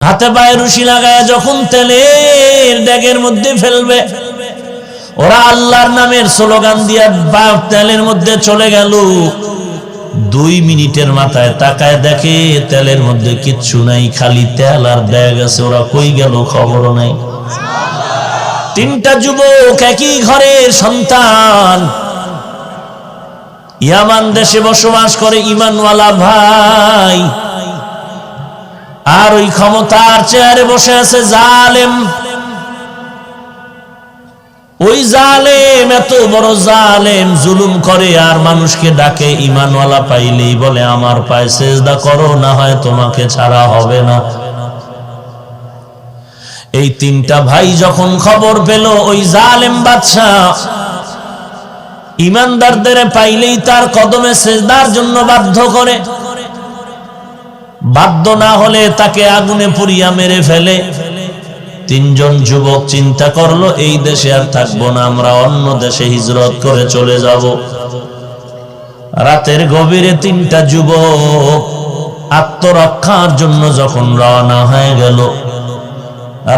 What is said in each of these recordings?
হাতে পায়ে রশি লাগায় যখন তেলের ডেগের মধ্যে ফেলবে, ওরা আল্লাহর নামের স্লোগান দিয়া তেলের মধ্যে চলে গেল। 2 মিনিটের মাথায় তাকায় দেখে তেলের মধ্যে কিচ্ছু নাই, খালি তেল আর ডেগ আছে। ওরা কই গেল খবরও নাই। 3টা যুবক, একই ঘরের সন্তান, ইয়ামান দেশে বসবাস করে, ঈমানওয়ালা ভাই। আর ওই ক্ষমতার চেয়ারে বসে আছে জালেম। ওই জালেম এত বড় জালেম, জুলুম করে আর মানুষকে ডাকে। ঈমানওয়ালা পাইলেই বলে আমার পায়ে সেজদা করো, না হয় তোমাকে ছাড়া হবে না। এই 3টা ভাই যখন খবর পেল ওই জালেম বাদশা ঈমানদারদের পাইলেই তার কদমে সেজদার জন্য বাধ্য করে, বাধ্য না হলে তাকে আগুনে পুড়িয়া মেরে ফেলে। 3 জন যুবক চিন্তা করলো এই দেশে আর থাকবো না, আমরা অন্য দেশে হিজরত করে চলে যাব। রাতের গভীরে 3টা যুবক আত্মরক্ষার জন্য যখন রওনা হয়ে গেল,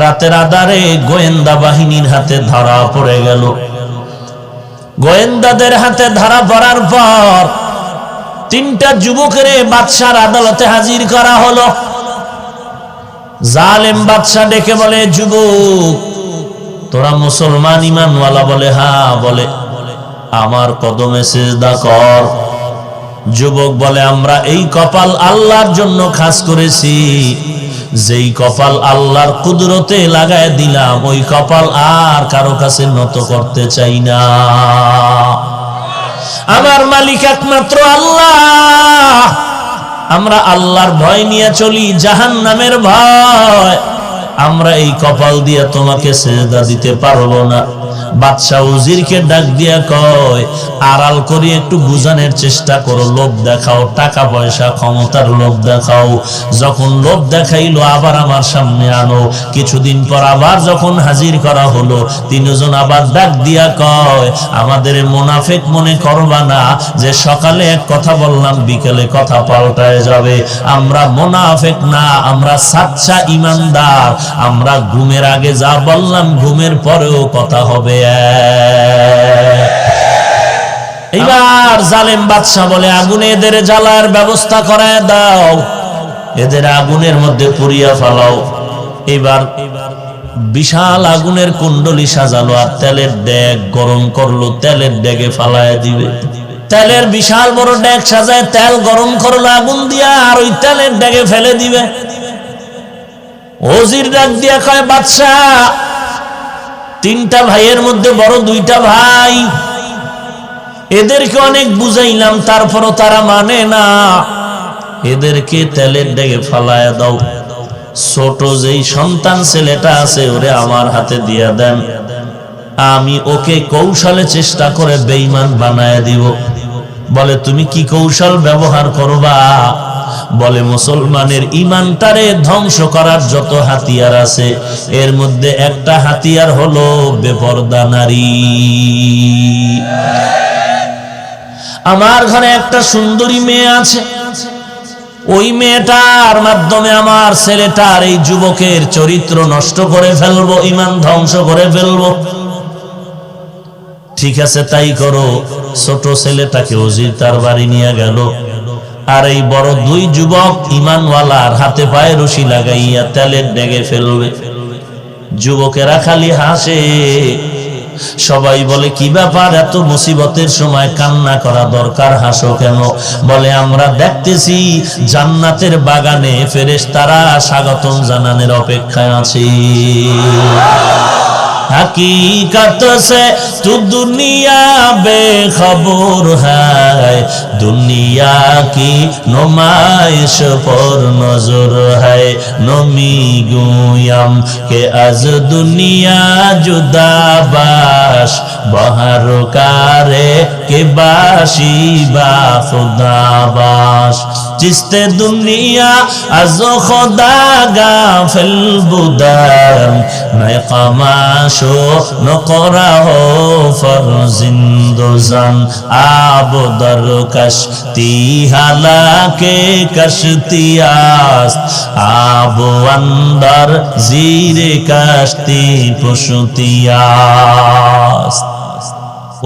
রাতের আধারে গোয়েন্দা বাহিনীর হাতে ধরা পড়ে গেল। গোয়েন্দাদের হাতে ধরা পড়ার পর 3টা যুবকের বাদশার আদালতে হাজির করা হলো। জালেম বাদশা ডেকে বলে, যুবক তোরা মুসলমান ঈমানওয়ালা? বলে হ্যাঁ। বলে আমার কদমে সিজদা কর। যুবক বলে আমরা এই কপাল আল্লাহর জন্য খাস করেছি, যেই কপাল আল্লাহর কুদরতে লাগায় দিলাম ওই কপাল আর কারো কাছে নত করতে চাই না। আমার মালিক একমাত্র আল্লাহ। আমরা আল্লাহর ভয় নিয়ে চলি, জাহান্নামের ভয়। আমরা এই কপাল দিয়ে তোমাকে সেজদা দিতে পারবো না। বাদশাহ উজিরকে ডাক দিয়া কয়, আড়াল করে একটু বুঝানোর চেষ্টা করো, লোভ দেখাও, টাকা পয়সা ক্ষমতার লোভ দেখাও। যখন লোভ দেখাইলো আবার আমার সামনে আনো। কিছুদিন পর আবার যখন হাজির করা হলো, 3 জন আবার ডাক দিয়া কয়, আমাদের মুনাফিক মনে করবা না যে সকালে এক কথা বললাম বিকেলে কথা পাল্টায় যাবে। আমরা মুনাফিক না, আমরা সাচ্চা ঈমানদার। আমরা ঘুমের আগে যা বললাম ঘুমের পরেও কথা হবে। এইবার জালেম বাদশা বলে, আগুনে এদের জ্বালার ব্যবস্থা করায় দাও, এদের আগুনের মধ্যে পুড়িয়া ফেলাও। এবার বিশাল আগুনের কুণ্ডলী সাজালো আর তেলের ডেক গরম করলো, তেলের ডেকে ফালায় দিবে। তেলের বিশাল বড় ডেক সাজায় তেল গরম করলো আগুন দিয়া, আর ওই তেলের ডেকে ফেলে দিবে। ওজির ডাক দিয়া কয়, বাদশা 3টা ভাইয়ের মধ্যে বড় 2টা ভাই, এদেরকে অনেক বুঝাইলাম তারপরও তারা মানে না, এদেরকে তেলের ডেকে ফালায় দাও। ছোট যেই সন্তান ছেলেটা আছে ওরে আমার হাতে দিয়া দেন, আমি ওকে কৌশলে চেষ্টা করে বেঈমান বানায় দিব। বলে তুমি কি কৌশল ব্যবহার করবা? বলে মুসলমানের ঈমানটারে ধ্বংস করার যত হাতিয়ার আছে এর মধ্যে একটা হাতিয়ার হলো বেপরদা নারী। আমার ঘরে একটা সুন্দরী মেয়ে আছে, ওই মেয়েটার মাধ্যমে আমার ছেলেটার এই যুবকের চরিত্র নষ্ট করে ফেলবো, ঈমান ধ্বংস করে ফেলবো। ঠিক আছে তাই করো। ছোট ছেলেটাকে ওজির তার বাড়ি নিয়ে গেল, আর এই বড় 2 যুবক ঈমানওয়ালার হাতে পায়ে রশি লাগাইয়া তেলের ডেগে ফেলবে। যুবকেরা খালি হাসে, সবাই বলে কি ব্যাপার, এত মুসিবতের সময় কান্না করা দরকার, হাসো কেন? বলে আমরা দেখতেছি জান্নাতের বাগানে ফেরেশতারা স্বাগতম জানানোর অপেক্ষায় আছে। हकीकत से तू दुनिया बेखबर है, दुनिया की नुमाइश पर नजर है। नमी गुयम के आज दुनिया जुदा बाश बहरकारे के बाशी बा खुदाबाश जिसते दुनिया अज़ो खुदा गाफिल बुदार मैं कमाशो नक़रा हो फरजिंदोज़न आब दर कश्ती हालाके कश्तियास्त आब अंदर जीरे कश्ती पुष्टियास्त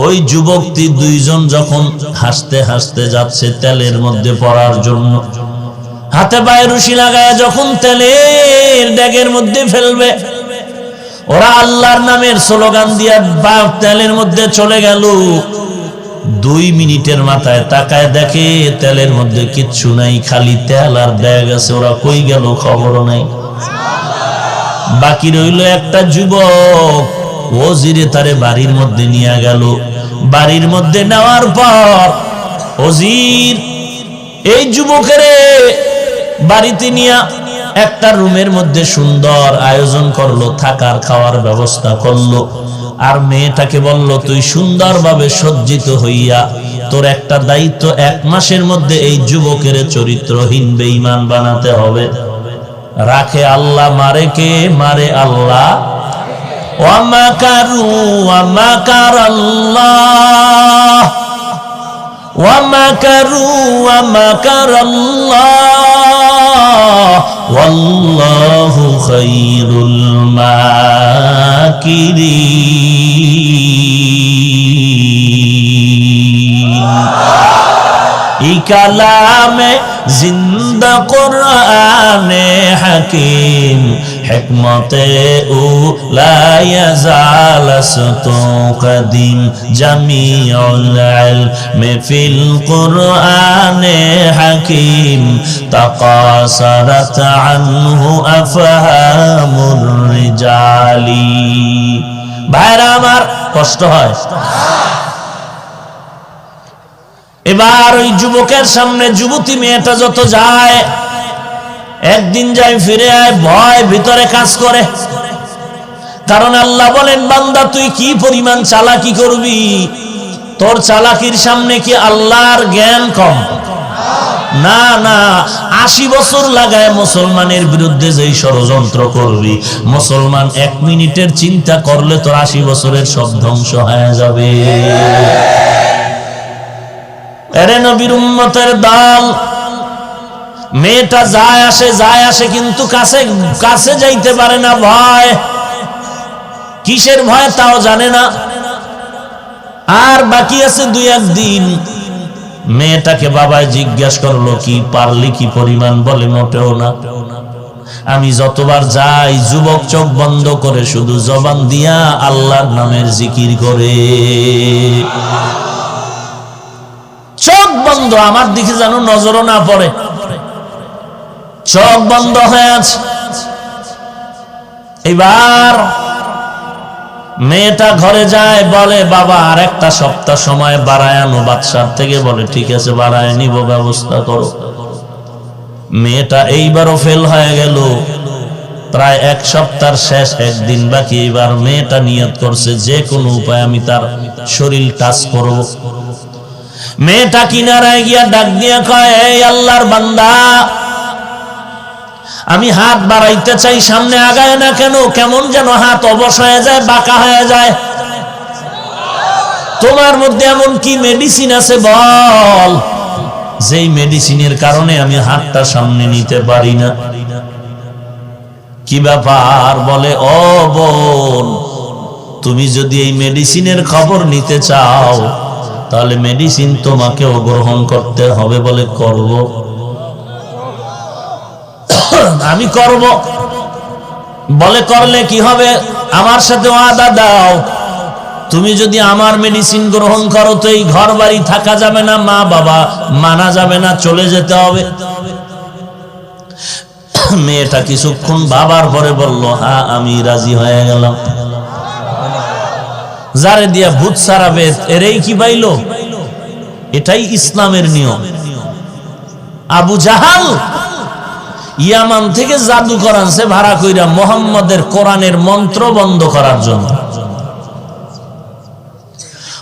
ওই যুবকটি দুইজন যখন হাসতে হাসতে যাচ্ছে তেলের মধ্যে পড়ার জন্য হাতে পায়ে রশি লাগায় যখন তেলের ড্যাগের মধ্যে ফেলবে ওরা আল্লাহর নামের স্লোগান দিয়া তেলের মধ্যে চলে গেল 2 মিনিটের মাথায় তাকায় দেখে তেলের মধ্যে কিচ্ছু নাই খালি তেল আর ড্যাগ আছে ওরা কই গেল খবরও নাই বাকি রইল একটা যুবক ওজিরে তারে বাড়ির মধ্যে নিয়ে গেল বাড়ির মধ্যে নেওয়ার পর ওজির এই যুবকের বাড়িতে নিয়ে একটা রুমের মধ্যে সুন্দর আয়োজন করলো থাকার খাওয়ার ব্যবস্থা করলো আর মেয়েটাকে বলল তুই সুন্দরভাবে সজ্জিত হইয়া তোর একটা দায়িত্ব 1 মাসের মধ্যে এই যুবকের চরিত্রহীন বেঈমান বানাতে হবে রাখে আল্লাহ মারে কে মারে আল্লাহ ومكروا ومكر الله ومكروا ومكر الله والله خير الماكرين كلامে জিন্দা কোরআনে হাকিম হিকমতে ও লা ইয়াজালাসতু কদিম জামিউল ইলমি ফিল কোরআনে হাকিম তাকাসারাত আনহু আফহামুর রিজালি ভাইরা আমার কষ্ট হয় এবার ওই যুবকের সামনে যুবতী মেয়েটা যত যায় একদিন যায় ফিরে আয় ভয় ভিতরে কাজ করে কারণ আল্লাহ বলেন বান্দা তুই কি পরিমাণ চালাকি করবি তোর চালাকির সামনে কি আল্লাহর জ্ঞান কম না না 80 বছর লাগায় মুসলমানের বিরুদ্ধে যেই ষড়যন্ত্র করবি মুসলমান 1 মিনিটের চিন্তা করলে তোর 80 বছরের সব ধ্বংস হয়ে যাবে এরে নবীর উম্মতের দল মেয়েটা যায় আসে কিন্তু কাছে যাইতে পারে না ভয় কিসের ভয় তাও জানে না আর বাকি আছে 2-1 দিন মেয়েটাকে বাবাই জিজ্ঞাসা করলো কি পারলি কি পরিমাণ বলে মোটেও না আমি যতবার যাই যুবক চোখ বন্ধ করে শুধু জবান দিয়া আল্লাহর নামের জিকির করে চোখ বন্ধ আমার দিকে যেন নজরও না পড়ে চোখ বন্ধ হয়ে আছে এবার মেয়েটা ঘরে যায় বলে বাবা আর একটা সপ্তাহ সময় বাড়ায় আনো বাদশার থেকে বলে ঠিক আছে বাড়ায় নিব ব্যবস্থা করো মেয়েটা এইবারও ফেল হয়ে গেল প্রায় 1 সপ্তাহের শেষ একদিন বাকি এবার মেয়েটা নিয়ত করছে যে কোনো উপায়ে আমি তার শরীর টাচ করব মেয়েটা কিনারায় গিয়া ডাক দিয়া কয় এই আল্লাহর বান্দা আমি হাত বাড়াইতে চাই সামনে আগায় না কেন কেমন যেন হাত অবশ হয়ে যায় বাঁকা হয়ে যায় তোমার মধ্যে এমন কি মেডিসিন আছে বল যেই মেডিসিনের কারণে আমি হাতটা সামনে নিতে পারি না কি ব্যাপার বলে ও বোন তুমি যদি এই মেডিসিনের খবর নিতে চাও তাহলে মেডিসিন তোমাকেও গ্রহণ করতে হবে বলে করব আমি করব বলে করলে কি হবে আমার সাথে ওয়াদা দাও তুমি যদি আমার মেডিসিন গ্রহণ করো তো এই ঘর বাড়ি থাকা যাবে না মা বাবা মানা যাবে না চলে যেতে হবে মেয়েটা কিছুক্ষণ বাবার পরে বলল হ্যাঁ আমি রাজি হয়ে গেলাম যারে দিয়া ভূত সারাবে এরই কি পাইলো এটাই ইসলামের নিয়ম আবু জাহাল ইয়ামান থেকে জাদুকর আনছে ভাড়া কইরা মুহাম্মদের কোরআনের মন্ত্র বন্ধ করার জন্য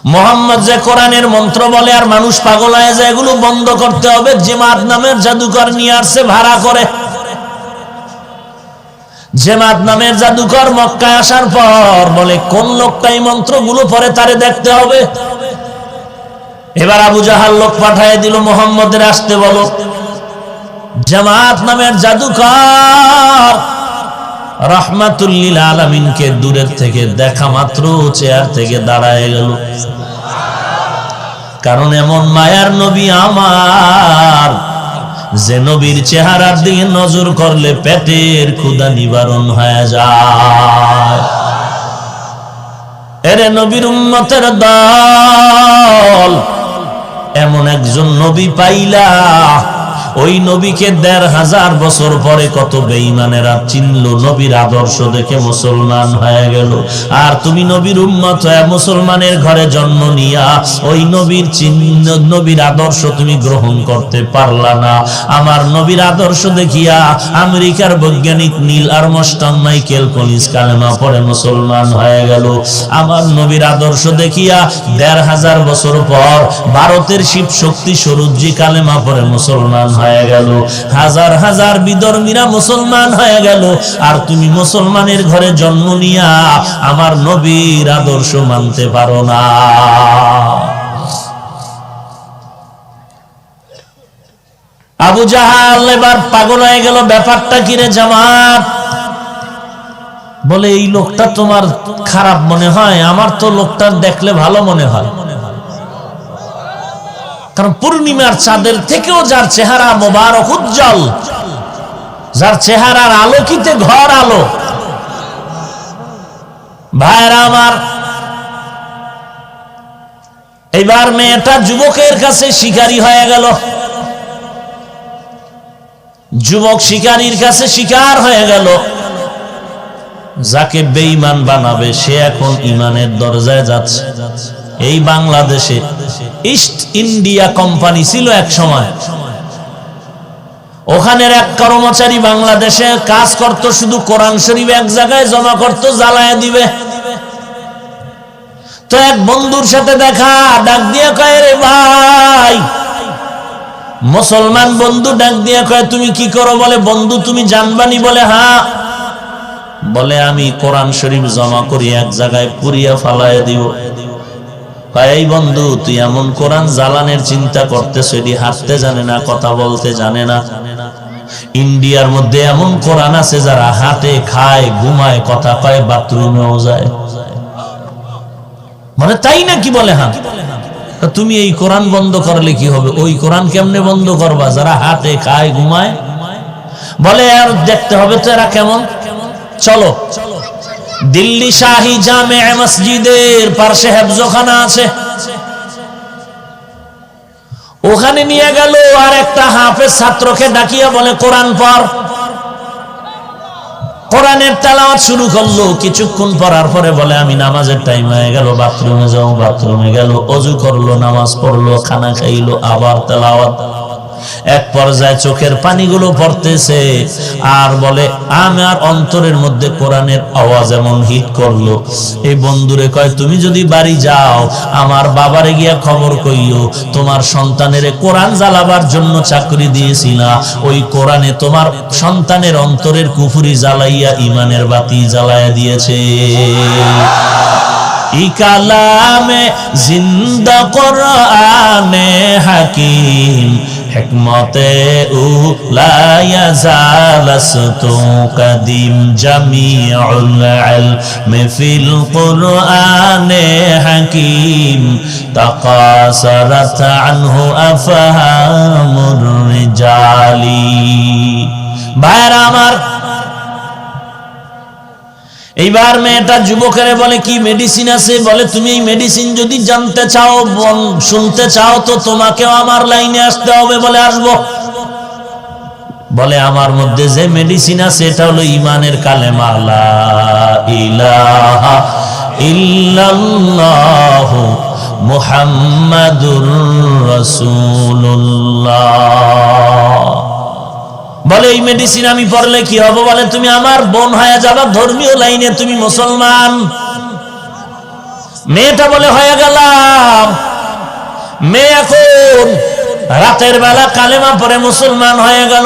মোহাম্মদ যে কোরআনের মন্ত্র বলে আর মানুষ পাগল হয়ে যায়, এগুলো বন্ধ করতে হবে। জেমাত নামের জাদুকর নিয়ে আসছে ভাড়া করে। জেমাত নামের জাদুকর মক্কায় আসার পর বলে কোন লোকটা এই মন্ত্রগুলো পড়ে তারে দেখতে হবে। এবার আবু জাহাল লোক পাঠিয়ে দিল, মোহাম্মদের আসতে বলো। জামাত নামের জাদুকর রাহমাতুল লিল আলামিনকে দূরের থেকে দেখা মাত্র চেয়ার থেকে দাঁড়ায় গেল। কারণ এমন মায়ার নবী আমার, যে নবীর চেহারার দিকে নজর করলে পেটের ক্ষুধা নিবারণ হয়ে যায়। এরে নবীর উম্মতের দল, এমন একজন নবী পাইলা, ওই নবীকে ১৫০০ বছর পরে কত বেঈমানেরা চিনল, নবীর আদর্শ দেখে মুসলমান হয়ে গেল। আর তুমি নবীর উম্মত হয়ে মুসলমানের ঘরে জন্ম নিয়া ওই নবীর চিহ্ন, নবীর আদর্শ তুমি গ্রহণ করতে পারলা না। আমার নবীর আদর্শ দেখিয়া আমেরিকার বৈজ্ঞানিক নীল আর্মস্ট্রং মাইকেল কলিন্স কালেমা পড়ে মুসলমান হয়ে গেল। আমার নবীর আদর্শ দেখিয়া ১৫০০ বছর পর ভারতের শিব শক্তি স্বরূপজি কালেমা পড়ে মুসলমান হয়ে গেল। হাজার হাজার বিধর্মীরা মুসলমান হয়ে গেল। আর তুমি মুসলমানের ঘরে জন্ম নিয়া আমার নবীর আদর্শ মানতে পারো না। আবু জাহাল এবার পাগল হয়ে গেল, ব্যাপারটা কিরে জামাত? বলে এই লোকটা তোমার খারাপ মনে হয়? আমার তো লোকটা দেখলে ভালো মনে হয়। কারণ পূর্ণিমার চাঁদের থেকেও যার চেহারা মোবারক উজ্জ্বল, যার চেহারার আলোকিতে ঘর আলো। ভাইরা আমার, এইবার মেয়েটা যুবকের কাছে শিকারী হয়ে গেল। যুবক শিকারীর কাছে শিকার হয়ে গেল। যাকে বেঈমান বানাবে সে এখন ইমানের দরজায় যাচ্ছে। এই বাংলাদেশে ইস্ট ইন্ডিয়া কোম্পানি ছিল এক সময়, ওখানের এক কর্মচারী বাংলাদেশে কাজ করত, শুধু কোরআন শরীফ এক জায়গায় জমা করত, জ্বালায় দিবে। তো এক বন্ধুর সাথে দেখা, ডাক দিয়ে কয়, রে ভাই, মুসলমান বন্ধু ডাক দিয়ে কয়, তুমি কি করো? বলে, বন্ধু তুমি জানবানি? বলে, হ্যাঁ। বলে, আমি কোরআন শরীফ জমা করি, এক জায়গায় পুড়িয়া ফালায় দিব। এই বন্ধু, তুই এমন কোরআন জ্বালানের চিন্তা করতেছ, এটি হাঁটতে জানে না, কথা বলতে জানে না। ইন্ডিয়ার মধ্যে এমন কোরআন আছে যারা হাঁটে, খায়, ঘুমায়, কথা কয়, বাথরুমেও যায়। মানে তাই নাকি? বলে, হ্যাঁ। তুমি এই কোরআন বন্ধ করলে কি হবে? ওই কোরআন কেমনে বন্ধ করবা যারা হাঁটে, খায়, ঘুমায়? বলে, আর দেখতে হবে তো এরা কেমন। চলো, দিল্লি শাহী জামে মসজিদের পাশে হেফজখানা আছে, ওখানে নিয়ে গেল। আর একটা হাফেজ ছাত্রকে ডাকিয়া বলে, কোরআন পড়। কোরআনের তেলাওয়াত শুরু করলো। কিছুক্ষণ পড়ার পরে বলে, আমি নামাজের টাইম হয়ে গেল, বাথরুমে যাও। বাথরুমে গেল, ওযু করলো, নামাজ পড়লো, খানা খাইলো, আবার তেলাওয়াত। এক পর্যায়ে চোখের পানিগুলো পড়তেছে আর বলে, আমার অন্তরের মধ্যে কোরআনের আওয়াজ এমন হিট করলো। এই বন্ধুরে কয়, তুমি যদি বাড়ি যাও, আমার বাবারে গিয়া খবর কইও, তোমার সন্তানের কোরআন জ্বালাবার জন্য চাকরি দিয়েছিলা, ওই কোরআনে তোমার সন্তানের অন্তরের কুফরি জ্বালাইয়া ইমানের বাতি জ্বালাইয়া দিয়েছে। ই কালামে জিন্দা কোরআনে হাকিম, হিকমতে উলা ইয়াজালাস্তু কাদিম, জামিউল ইলমি ফিল কুরআনে হাকিম, তাকাসারাত আনহু আফহামুর রিজালি। ভাইরা আমার, এইবার মেয়েটা যুবকের বলে, কি মেডিসিন আছে? বলে, তুমি এই মেডিসিন যদি জানতে চাও, শুনতে চাও, তো তোমাকেও আমার লাইনে আসতে হবে। বলে, আসবো। বলে, আমার মধ্যে যে মেডিসিন আছে এটা হলো ইমানের কালেমা, লা ইলাহা ইল্লাল্লাহু মুহাম্মাদুর রাসূলুল্লাহ। বলে, এই মেডিসিন আমি পড়লে কি হবে? বলে, তুমি আমার বোন হয়ে যাবা, ধর্মীয় লাইনে তুমি মুসলমান। মেয়েটা বলে হয়ে গেলাম। মেয়ে এখন রাতের বেলা কালেমা পড়ে মুসলমান হয়ে গেল।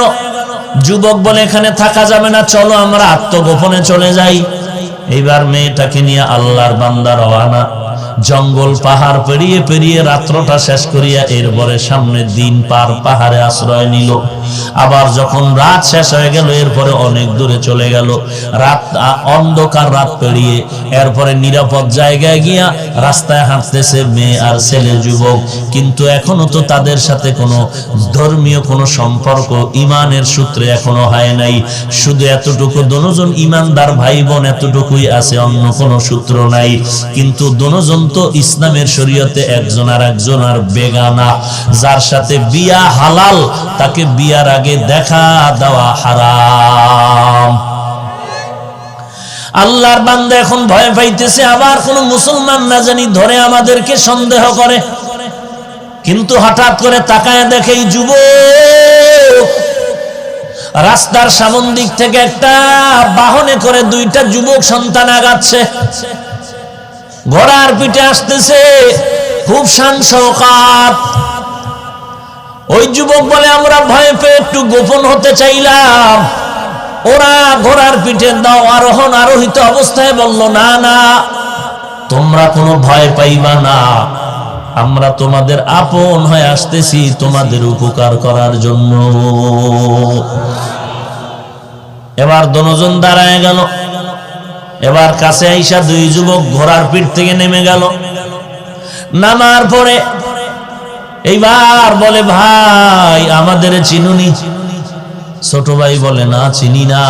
যুবক বলে এখানে থাকা যাবে না, চলো আমরা আত্মগোপনে চলে যাই। এইবার মেয়েটাকে নিয়ে আল্লাহর বান্দা রওয়ানা। জঙ্গল পাহাড় পেরিয়ে পেরিয়ে রাত্রটা শেষ করিয়া এরপরে সামনে দিন পার পাহাড়ে আশ্রয় নিল। আবার যখন রাত শেষ হয়ে গেল এরপরে অনেক দূরে চলে গেল। রাত অন্ধকার রাত পেরিয়ে এরপরে নিরাপদ জায়গায় গিয়া রাস্তায় হাঁটতেছে মেয়ে আর ছেলে যুবক। কিন্তু এখনো তো তাদের সাথে কোনো ধর্মীয় কোনো সম্পর্ক ইমানের সূত্রে এখনো হয় নাই। শুধু এতটুকু দুজন ইমানদার ভাই বোন এতটুকুই আছে, অন্য কোনো সূত্র নাই। কিন্তু দুজন তো ইসলামের শরীয়তে একজন আর একজন আর বেগানা। যার সাথে বিয়া হালাল তাকে বিয়ার আগে দেখা দেওয়া হারাম। আল্লাহর বান্দা এখন ভয় পাইতেছে আবার কোন মুসলমান না জানি ধরে আমাদেরকে সন্দেহ করে। কিন্তু হঠাৎ করে তাকায় দেখে এই যুবক রাস্তার সামন দিক থেকে একটা বাহনে করে দুইটা যুবক সন্তান আগাচ্ছে। ঘোড়ার পিঠে আসতেছে, খুব শান শওকাত। ওই যুবক বলে আমরা ভয় পেয়ে একটু গোপন হতে চাইলাম। ওরা ঘোড়ার পিঠে দাও আরোহণ আরোহিত অবস্থায় বলল, না না তোমরা কোনো ভয় পাইবা না, আমরা তোমাদের আপন হয়ে আসতেছি তোমাদের উপকার করার জন্য। এবার দুজন দাঁড়ায় গেল। এবার কাছে আইসা দুই যুবক ঘোড়ার পিঠ থেকে নেমে গেল। নামার পরে এইবার বলে ভাই আমাদের চিনুনি? ছোট ভাই বলে না চিনি না।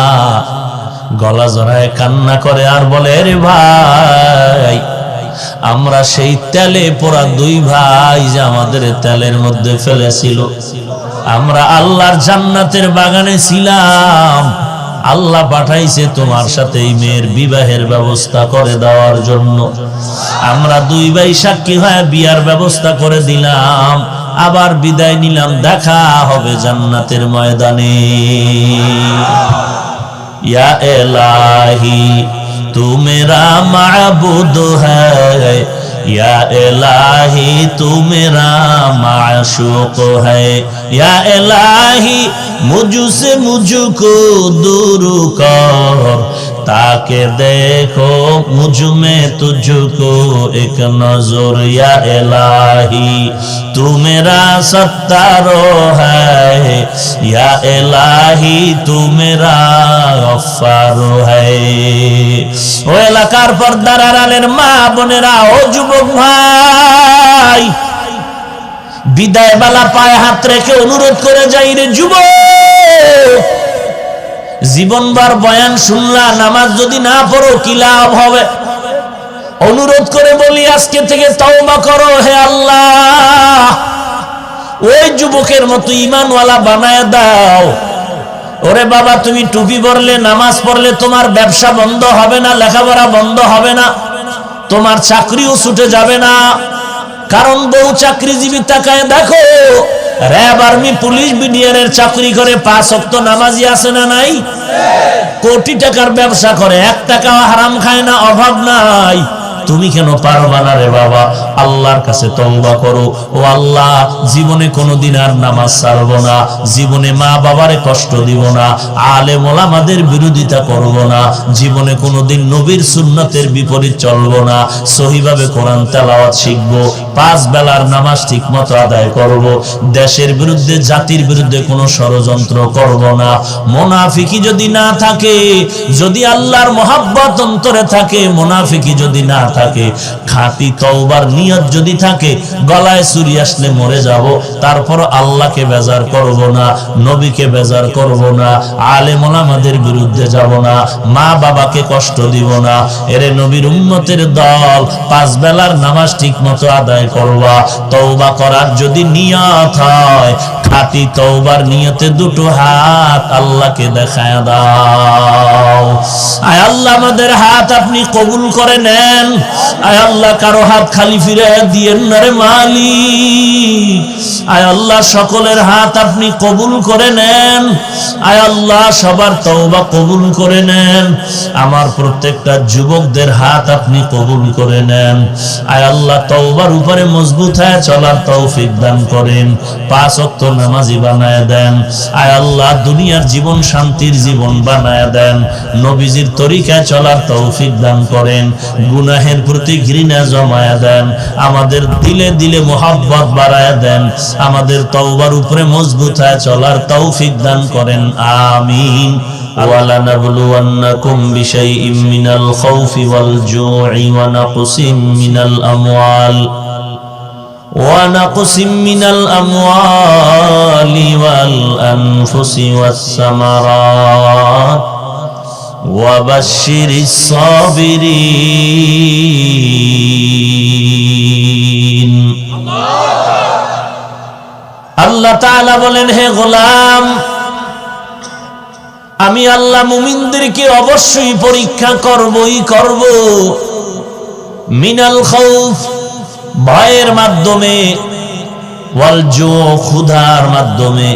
গলা জড়ায় কান্না করে আর বলে রে ভাই আমরা সেই তেলে পোড়া দুই ভাই যে আমাদের তেলের মধ্যে ফেলেছিল। আমরা আল্লাহর জান্নাতের বাগানে ছিলাম, আল্লাহ পাঠাইছে তোমার সাথে এই মেয়ের বিবাহের ব্যবস্থা করে দেওয়ার জন্য। আমরা দুই ভাই সাক্ষী হয়ে বিয়ার ব্যবস্থা করে দিলাম, আবার বিদায় নিলাম, দেখা হবে জান্নাতের ময়দানে। ইয়া ইলাহি তু মেরা মাবুদ হ্যায়, या इलाही तू मेरा माशूक है, या इलाही मुझसे मुझको दूर कर, ताकि देखो मुझ में तुझको एक नजर, या इलाही तू मेरा सत्तारो है, या इलाही तू मेरा गफ्फारो है। ओ एलाकार पर्दार आड़ालेर मा बोनेरा, ओ যুবক ভাই বিদায় বেলা পায়ে হাত রেখে অনুরোধ করে যাই রে যুবক, জীবনভর বয়ান শুনলা, নামাজ যদি না পড়ো কি লাভ হবে? অনুরোধ করে বলি আজকে থেকে তওবা করো, হে আল্লাহ ওই যুবকের মতো ঈমানওয়ালা বানায় দাও। ওরে বাবা তুমি টুপি পরলে নামাজ পড়লে তোমার ব্যবসা বন্ধ হবে না, লেখাপড়া বন্ধ হবে না, তোমার চাকরিও ছুটে যাবে না। কারণ বহু চাকরিজীবী তাকায় দেখো, র‍্যাব আর্মি পুলিশ বিডিআরের চাকরি করে, 5 ওয়াক্ত নামাজি আছে না নাই? কোটি টাকার ব্যবসা করে, 1 টাকাও হারাম খায় না, অভাব নাই। তুমি কেন পারবা না রে বাবা? আল্লাহর কাছে তওবা করো। ও আল্লাহ জীবনে কোনোদিন আর নামাজ ছাড়বো না, জীবনে মা বাবারে কষ্ট দিব না, আলেম ওলামাদের বিরোধিতা করব না, জীবনে কোনোদিন নবীর সুন্নতের বিপরীত চলবো না, সহিভাবে কোরআন তেলাওয়াত শিখবো, 5 বেলার নামাজ ঠিকমতো আদায় করব, দেশের বিরুদ্ধে জাতির বিরুদ্ধে কোনো ষড়যন্ত্র করব না। মুনাফিকি যদি না থাকে, যদি আল্লাহর মহব্বত অন্তরে থাকে, মুনাফিকি যদি না থাকে, খাঁটি তওবার নিয়ত যদি থাকে, গলায় ছুরি আসলে মরে যাব, তারপর আল্লাহকে বেজার করব না, নবীকে বেজার করব না, আলেম ওলামাদের বিরুদ্ধে যাব না, মা বাবাকে কষ্ট দিব না। এরে নবীর উম্মতের দল, 5 বেলার নামাজ ঠিকমতো আদায় করবা। তওবা করার যদি নিয়ত হয়, খাঁটি তওবার নিয়তে দুটো হাত আল্লাহকে দেখায় দাও। আয় আল্লাহ আমাদের হাত আপনি কবুল করে নেন। আয় আল্লাহ কারো হাত খালি ফিরে দিয়েন না রে মালিক। আয় আল্লাহ সকলের হাত আপনি কবুল করে নেন। আয় আল্লাহ সবার তওবা কবুল করে নেন। আমার প্রত্যেকটা যুবকদের হাত আপনি কবুল করে নেন। আয় আল্লাহ তওবার উপরে মজবুত হয়ে চলার তৌফিক দান করেন। 5 ওয়াক্ত নামাজি বানায় দেন। আয় আল্লাহ দুনিয়ার জীবন শান্তির জীবন বানায় দেন। নবীজির তরিকায় চলার তৌফিক দান করেন। গুনাহের প্রতি ঘৃণা জমায়া দেন। আমাদের দিলে দিলে মোহাব্বত বাড়ায়া দেন। আমাদের তওবার উপরে মজবুত হয়ে চলার তৌফিক দান করেন। আমিন। وَلَنَبْلُوَنَّكُمْ بِشَيْءٍ مِّنَ الْخَوْفِ وَالْجُوعِ ونقص من الأموال والأنفس والثمرات وبشر الصابرين। আল্লাহ তাআলা বলেন, হে গোলাম, আমি আল্লাহ মুমিনদেরকে অবশ্যই পরীক্ষা করবই করব। মিনাল খাউফ, ভয়ের মাধ্যমে, ওয়াল জু, ক্ষুধার মাধ্যমে,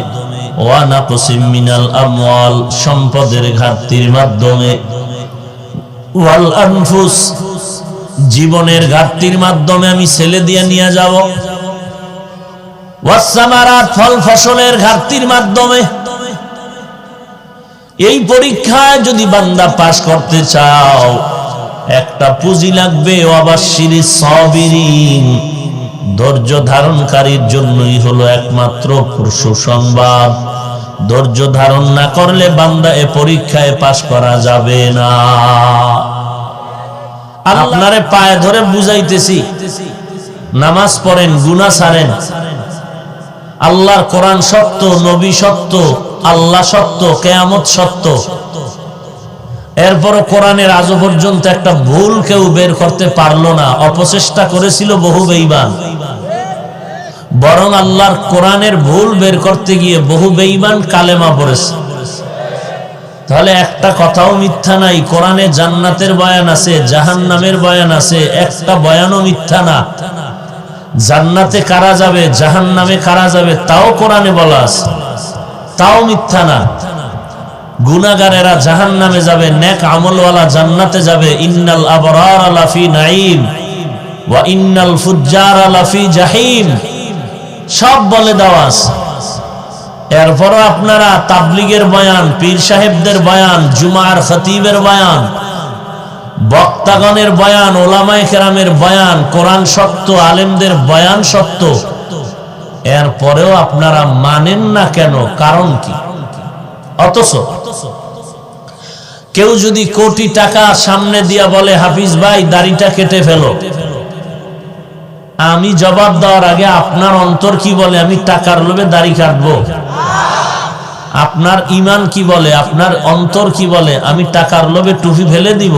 ওয়া নাকসিম মিনাল আমওয়াল, সম্পদের ঘাটতির মাধ্যমে, ওয়াল আনফুস, জীবনের ঘাটতির মাধ্যমে আমি ছেলে দিয়ে নিয়ে যাব, ওয়াস সামারাত, ফল ফসলের ঘাটতির মাধ্যমে। এই পরীক্ষায় যদি বান্দা পাস করতে চাও, একটা পুঁজি লাগবে, ওয়াবাশশিরিস সাবিরিন, ধৈর্য ধারণকারীর জন্যই হলো একমাত্র সুসংবাদ। ধৈর্য ধারণ না করলে বান্দা এ পরীক্ষায় পাস করা যাবে না। আপনারে পায়ে ধরে বুঝাইতেছি, নামাজ পড়েন, গুনাহ ছাড়েন। আল্লাহর কোরআন সত্য, নবী সত্য, আল্লাহ সত্য, কিয়ামত সত্য। এরপর কোরআনের আজও পর্যন্ত একটা ভুল কেউ বের করতে পারলো না। অপচেষ্টা করেছিল বহু বেঈমান, বরং আল্লাহর কোরআনের ভুল বের করতে গিয়ে বহু বেঈমান কালেমা পড়েছে। তাহলে একটা কথাও মিথ্যা নাই। কোরআনে জান্নাতের বয়ান আছে, জাহান্নামের বয়ান আছে, একটা বয়ানও মিথ্যা না। জান্নাতে কারা যাবে, জাহান্নামে কারা যাবে, তাও কোরআনে বলা আছে, তাও মিথ্যা না। গুনাহগারেরা জাহান্নামে যাবে, নেক আমলওয়ালা জান্নাতে যাবে। ইন্নাল আবরারা লাফি নাঈম ওয়া ইন্নাল ফুজ্জারা লাফি জাহিম, সব বলে দেওয়া আছে। এরপরও আপনারা তাবলীগের বয়ান, পীর সাহেবদের বয়ান, জুমার খতিবের বয়ান, বক্তাগণের বয়ান, ওলামায়ে কেরামের বয়ান, কোরআন সত্য, আলেমদের বয়ান সত্য, এরপরেও আপনারা মানেন না কেন? কারণ কি? অথচ কেউ যদি কোটি টাকা সামনে দিয়া বলে, হাফিজ ভাই দাড়িটা কেটে ফেলো, আমি জবাব দেওয়ার আগে আপনার অন্তর কি বলে? আমি টাকার লোভে দাড়ি কাটবো? আপনার ঈমান কি বলে? আপনার অন্তর কি বলে? আমি টাকার লোভে টুপি ফেলে দিব?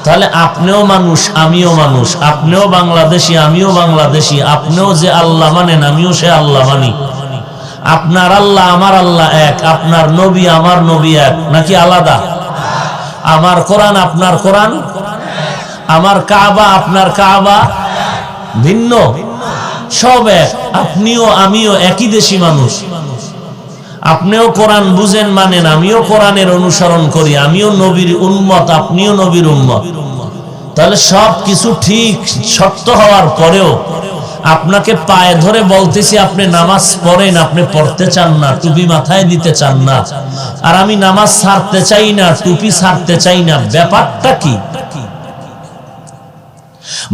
তাহলে আপনিও মানুষ, আমিও মানুষ, আপনিও বাংলাদেশি, আমিও বাংলাদেশি, আপনিও যে আল্লাহ মানেন, আমিও সে আল্লাহ মানি। আপনার আল্লাহ আমার আল্লাহ এক, আপনার নবী আমার নবী এক, নাকি আলাদা? আমার কোরআন আপনার কোরআন, আমার কাবা আপনার কাবা ভিন্ন? সব এক। আপনিও আমিও একই দেশি মানুষ। আপনিও কোরআন বুঝেন, মানেন, আমিও কোরআনের অনুসরণ করি, আমিও নবীর উম্মত, আপনিও নবীর উম্মত। তাহলে সব কিছু ঠিক সত্য হওয়ার পরেও আপনাকে পায়ে ধরে বলতেছি, আপনি নামাজ পড়েন, আপনি পড়তে চান না, টুপি মাথায় দিতে চান না, আর আমি নামাজ ছাড়তে চাই না, টুপি ছাড়তে চাই না। ব্যাপারটা কি?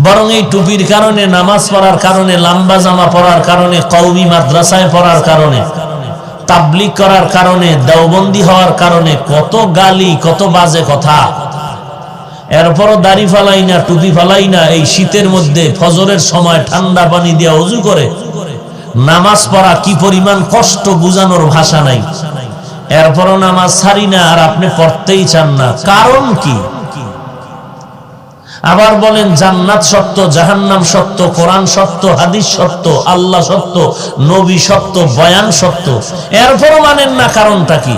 বরং এই টুপির কারণে, নামাজ পড়ার কারণে, লম্বা জামা পরার কারণে, কওমি মাদ্রাসায় পড়ার কারণে, তাবলীগ করার কারণে, দেওবন্দি হওয়ার কারণে কত গালি, কত বাজে কথা। এরপরও দাড়ি ফালাই না, টুপি ফালাই না। এই শীতের মধ্যে ফজরের সময় ঠান্ডা পানি দিয়ে ওযু করে নামাজ পড়া কি পরিমাণ কষ্ট, বুঝানোর ভাষা নাই। এরপরও নামাজ ছাড়ি না, আর আপনি পড়তেই চান না। কারণ কি? আবার বলেন জান্নাত সত্য, জাহান্নাম সত্য, কোরআন সত্য, হাদিস সত্য, আল্লাহ সত্য, নবী সত্য, বয়ান সত্য, এরপরও মানেন না। কারণটা কি?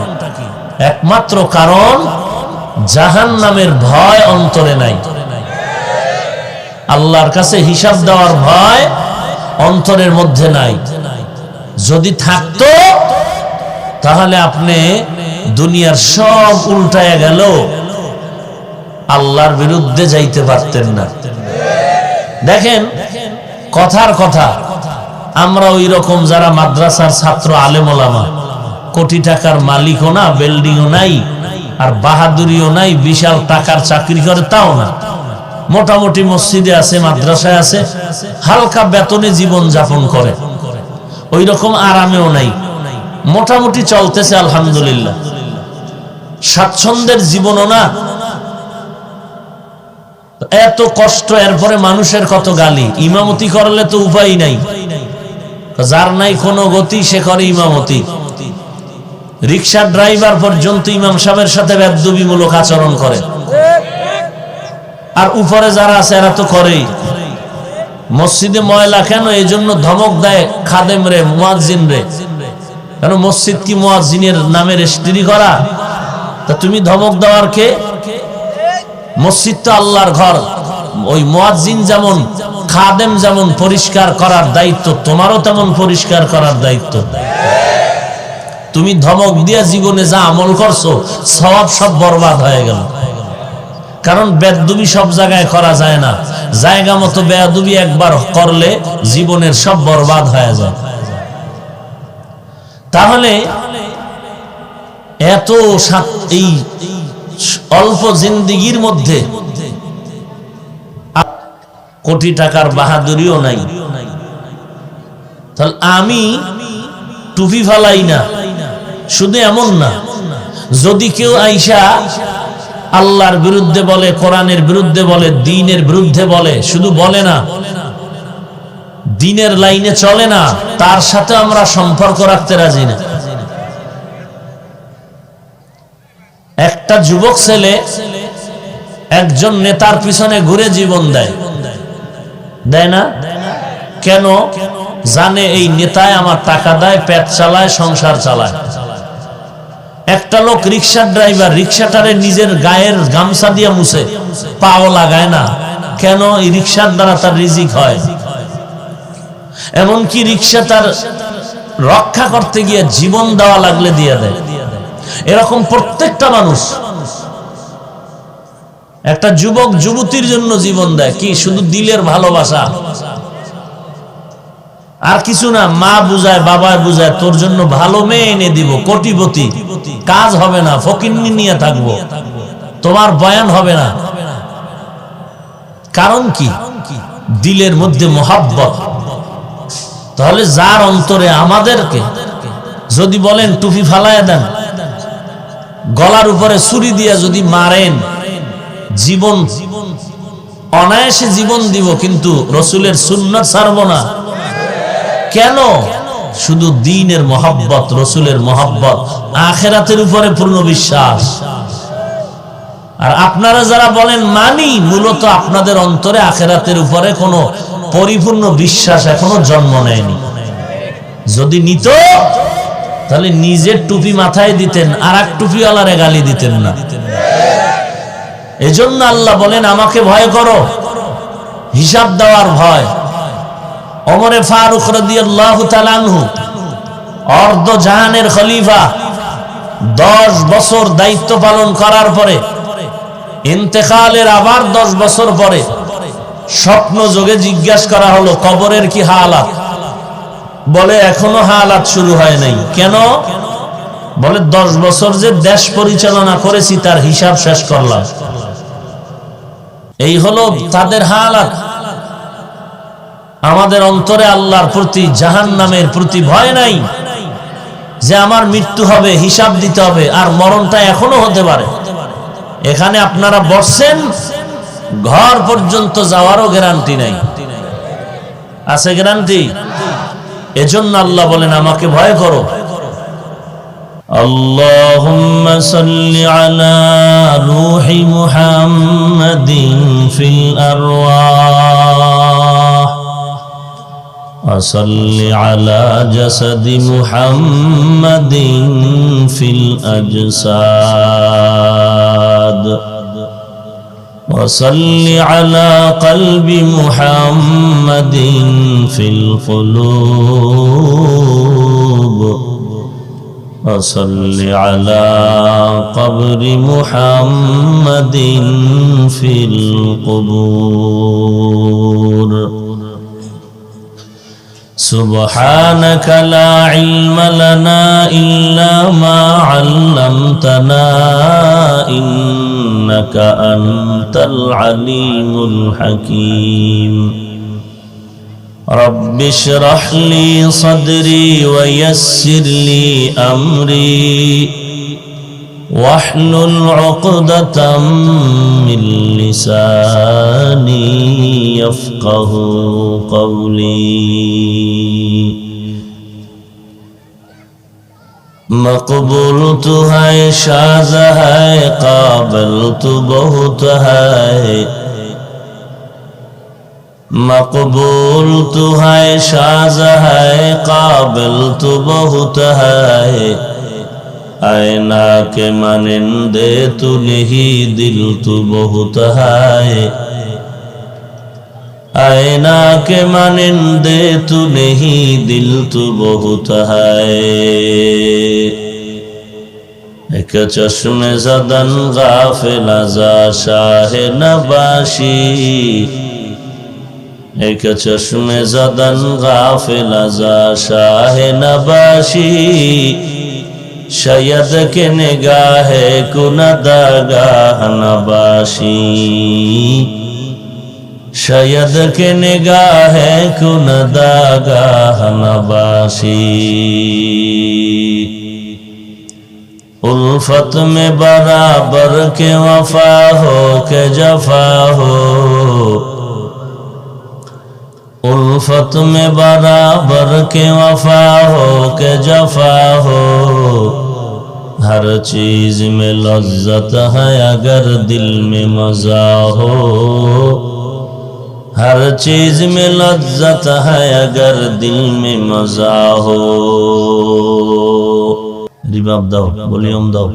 একমাত্র কারণ জাহান্নামের ভয় অন্তরে নাই। আল্লাহর কাছে হিসাব দেওয়ার ভয় অন্তরের মধ্যে নাই। যদি থাকতো তাহলে আপনি দুনিয়ার সব উল্টায় গেল, আল্লাহর বিরুদ্ধে যাইতে পারতেন না। দেখেন কথার কথা, আমরা ওই রকম যারা মাদ্রাসার ছাত্র আলেম ওলামা, কোটি টাকার মালিকও না, বিল্ডিংও নাই, আর বাহাদুরিও নাই, বিশাল টাকার চাকরি করে তাও না, মোটামুটি মসজিদে আছে, মাদ্রাসায় আছে, হালকা বেতনে জীবন যাপন করে, ওই রকম আরামেও নাই, মোটামুটি চলতেছে আলহামদুলিল্লাহ, স্বাচ্ছন্দ্যের জীবনও না, এত কষ্ট, এরপরে মানুষের কত গালি। ইমামতি করলে তো উপায় নাই, যার নাই কোনো গতি সে করে ইমামতি। রিকশার ড্রাইভার পর্যন্ত ইমাম সাহেবের সাথে বেয়াদবিমূলক আচরণ করে, আর উপরে যারা আছে এরা তো করেই। মসজিদে ময়লা কেন, এই জন্য ধমক দেয় খাদেম রে, মুয়াজ্জিন রে, কেন মসজিদ কি মুয়াজ্জিনের নামে রেজিস্ট্রি করা? তা তুমি ধমক দেওয়ার কে? মসজিদ তো আল্লাহর ঘর, ওই মুয়াজ্জিন যেমন, খাদেম যেমন পরিষ্কার করার দায়িত্ব, তোমারও তেমন পরিষ্কার করার দায়িত্ব। তুমি ধমক দিয়া জীবনে যা আমল করছো সওয়াব সব বরবাদ হয়ে গেল। কারণ বেয়াদবি সব জায়গায় করা যায় না, জায়গা মতো বেয়াদবি একবার করলে জীবনের সব বরবাদ হয়ে যায়। তাহলে এত এই অল্প জিন্দিগির মধ্যে কোটি টাকার বাহাদুরিও নাই। তাহলে আমি টুপি ফালাই না, শুধু এমন না, যদি কেউ আইসা আল্লাহর বিরুদ্ধে বলে, কোরআনের বিরুদ্ধে বলে, দ্বীনের বিরুদ্ধে বলে, শুধু বলে না, দ্বীনের লাইনে চলে না, তার সাথে আমরা সম্পর্ক রাখতে রাজি না। একটা যুবক ছেলে একজন নেতার পিছনে ঘুরে জীবন দেয়, দেয় না কেন? জানে এই নেতায় আমার টাকা দেয়, পেট চালায়, সংসার চালায়। একটা লোক রিকশার ড্রাইভার, রিকশাটারে নিজের গায়ের গামছা দিয়ে মুছে, পাও লাগায় না কেন? এই রিকশার দ্বারা তার রিজিক হয়। এমনকি রিকশা তার রক্ষা করতে গিয়ে জীবন দেওয়া লাগলে দিয়ে দেয়। এরকম প্রত্যেকটা মানুষ, একটা যুবক যুবতীর জন্য জীবন দেয়, কি শুধু দিলের ভালোবাসা, আর কিছু না। মা বুঝায়, বাবা বুঝায়, তোর জন্য ভালো মেয়ে এনে দিব, কোটিপতি, কাজ হবে না, ফকিন্নি নিয়ে থাকবো, তোমার বয়ান হবে না। কারণ কি? দিলের মধ্যে মহাব্বত। তাহলে যার অন্তরে, আমাদেরকে যদি বলেন টুপি ফালায় দেন, গলার উপরে ছুরি দিয়ে যদি মারেন, জীবন অনায়াসে জীবন দিব, কিন্তু রসুলের সুন্নাত ছাড়ব না। কেন? শুধু দ্বীনের মহব্বত, রসুলের মহব্বত, আখিরাতের উপরে পূর্ণ বিশ্বাস। আর আপনারা যারা বলেন মানি, মূলত আপনাদের অন্তরে আখিরাতের উপরে কোনো পরিপূর্ণ বিশ্বাস এখনো জন্ম নেয়নি। যদি নিত তাহলে নিজের টুপি মাথায় দিতেন, আর এক টুপিওয়ালারে গালি দিতেন না। এজন্য আল্লাহ বলেন আমাকে ভয় করো, হিসাব দেওয়ার ভয়। ওমরে ফারুক রাদিয়াল্লাহু তাআলা আনহু, অর্ধ জাহানের খলিফা, 10 বছর দায়িত্ব পালন করার পরে, ইন্তেকালের আবার 10 বছর পরে স্বপ্ন যোগে জিজ্ঞাসা করা হলো কবরের কি হালাত? বলে এখনো হালাত শুরু হয় নাই। কেন? বলে 10 বছর যে দেশ পরিচালনা করেছি তার হিসাব শেষ করলাম। এই হলো তাদের হালাত। আমাদের অন্তরে আল্লাহর প্রতি, জাহান্নামের প্রতি ভয় নাই, যে আমার মৃত্যু হবে, হিসাব দিতে হবে, আর মরণটা এখনো হতে পারে। এখানে আপনারা বসছেন, ঘর পর্যন্ত যাওয়ারও গ্যারান্টি নাই। আছে গ্যারান্টি? এজন্য আল্লাহ বলেন আমাকে ভয় করো। আল্লাহুম্মা সাল্লি আলা রূহি মুহাম্মাদিন ফিল আরওয়াহ ওয়া সাল্লি আলা জাসাদি মুহাম্মাদিন ফিল আজসাদ ওয়া সাল্লি আলা কলবি মুহাম্মাদিন ফিল কুলুব وصل على قبر محمد في القبور سبحانك لا علم لنا إلا ما علمتنا إنك أنت العليم الحكيم رب اشرح لي صدري ويسر لي أمري واحلل عقدة من لساني يفقه قولي مقبول تو ہے شاز ہے قابل تو بہت ہے مقبول تو ہے شاز ہے قابل تو بہت ہے آئینہ کے مانندے تو نہیں دل تو بہت ہے آئینہ کے مانندے تو نہیں دل تو بہت ہے ایک چشم زدن غافل ازا شاہ نباشی ایک چشم زدن غافل ازا شاہ نباشی شاید کہ نگاہ کندگاہ نباشی شاید کہ نگاہ کندگاہ نباشی الفت میں برابر کے وفا ہو کہ جفا ہو الفت میں برابر کے وفا ہو کہ جفا ہو ہر چیز میں لذت ہے اگر دل میں مزہ ہو ہر چیز میں لذت ہے اگر دل میں مزہ ہو রিবাব দাও ভলিউম দাও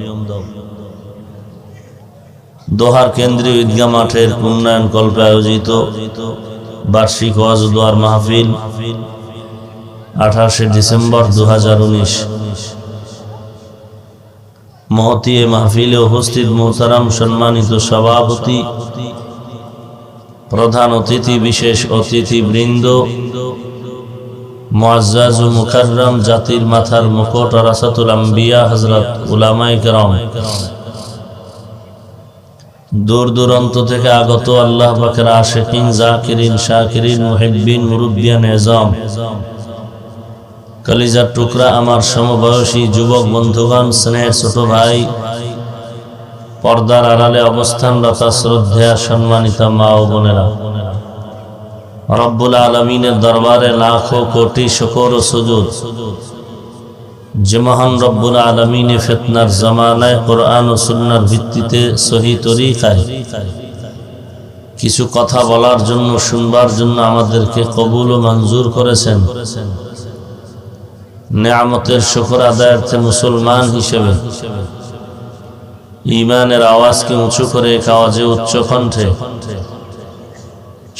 দোহার কেন্দ্রীয় ঈদগাহ মাঠের উন্নয়ন কল্পে আয়োজিত বার্ষিক ওয়াজ ও দোয়ার মাহফিল 28 ডিসেম্বর 2019 মহতী এ মাহফিলে উপস্থিত মোহতারাম সম্মানিত সভাপতি প্রধান অতিথি বিশেষ অতিথি বৃন্দ মুআজ্জাজ ও মুকাররম জাতির মাথার মুকুট রাসাতুল আম্বিয়া হযরত উলামায়ে কেরাম দূর দূরান্ত থেকে আগত আল্লাহ পাকের আশিকিন জাকিরিন শাকিরিন মুহিব্বিন মুরব্বিয়ান এজাম কলিজার টুকরা আমার সমবয়সী যুবক বন্ধুগণ স্নেহের ছোট ভাই পর্দার আড়ালে অবস্থানরত শ্রদ্ধেয় সম্মানিত মা ও বোনেরা রব্বুল আলামিনের দরবারে লাখো কোটি শুকর ও সুজুদ যে মহান রব্বুল আলামিনে ফিতনার জামানায় কোরআন ও সুন্নাহর ভিত্তিতে সহি তরিকায় কিছু কথা বলার জন্য শুনবার জন্য আমাদেরকে কবুল ও মঞ্জুর করেছেন নিয়ামতের শুকর আদায়ার্থে মুসলমান হিসেবে ঈমানের আওয়াজকে উঁচু করে এক আওয়াজে উচ্চ কণ্ঠে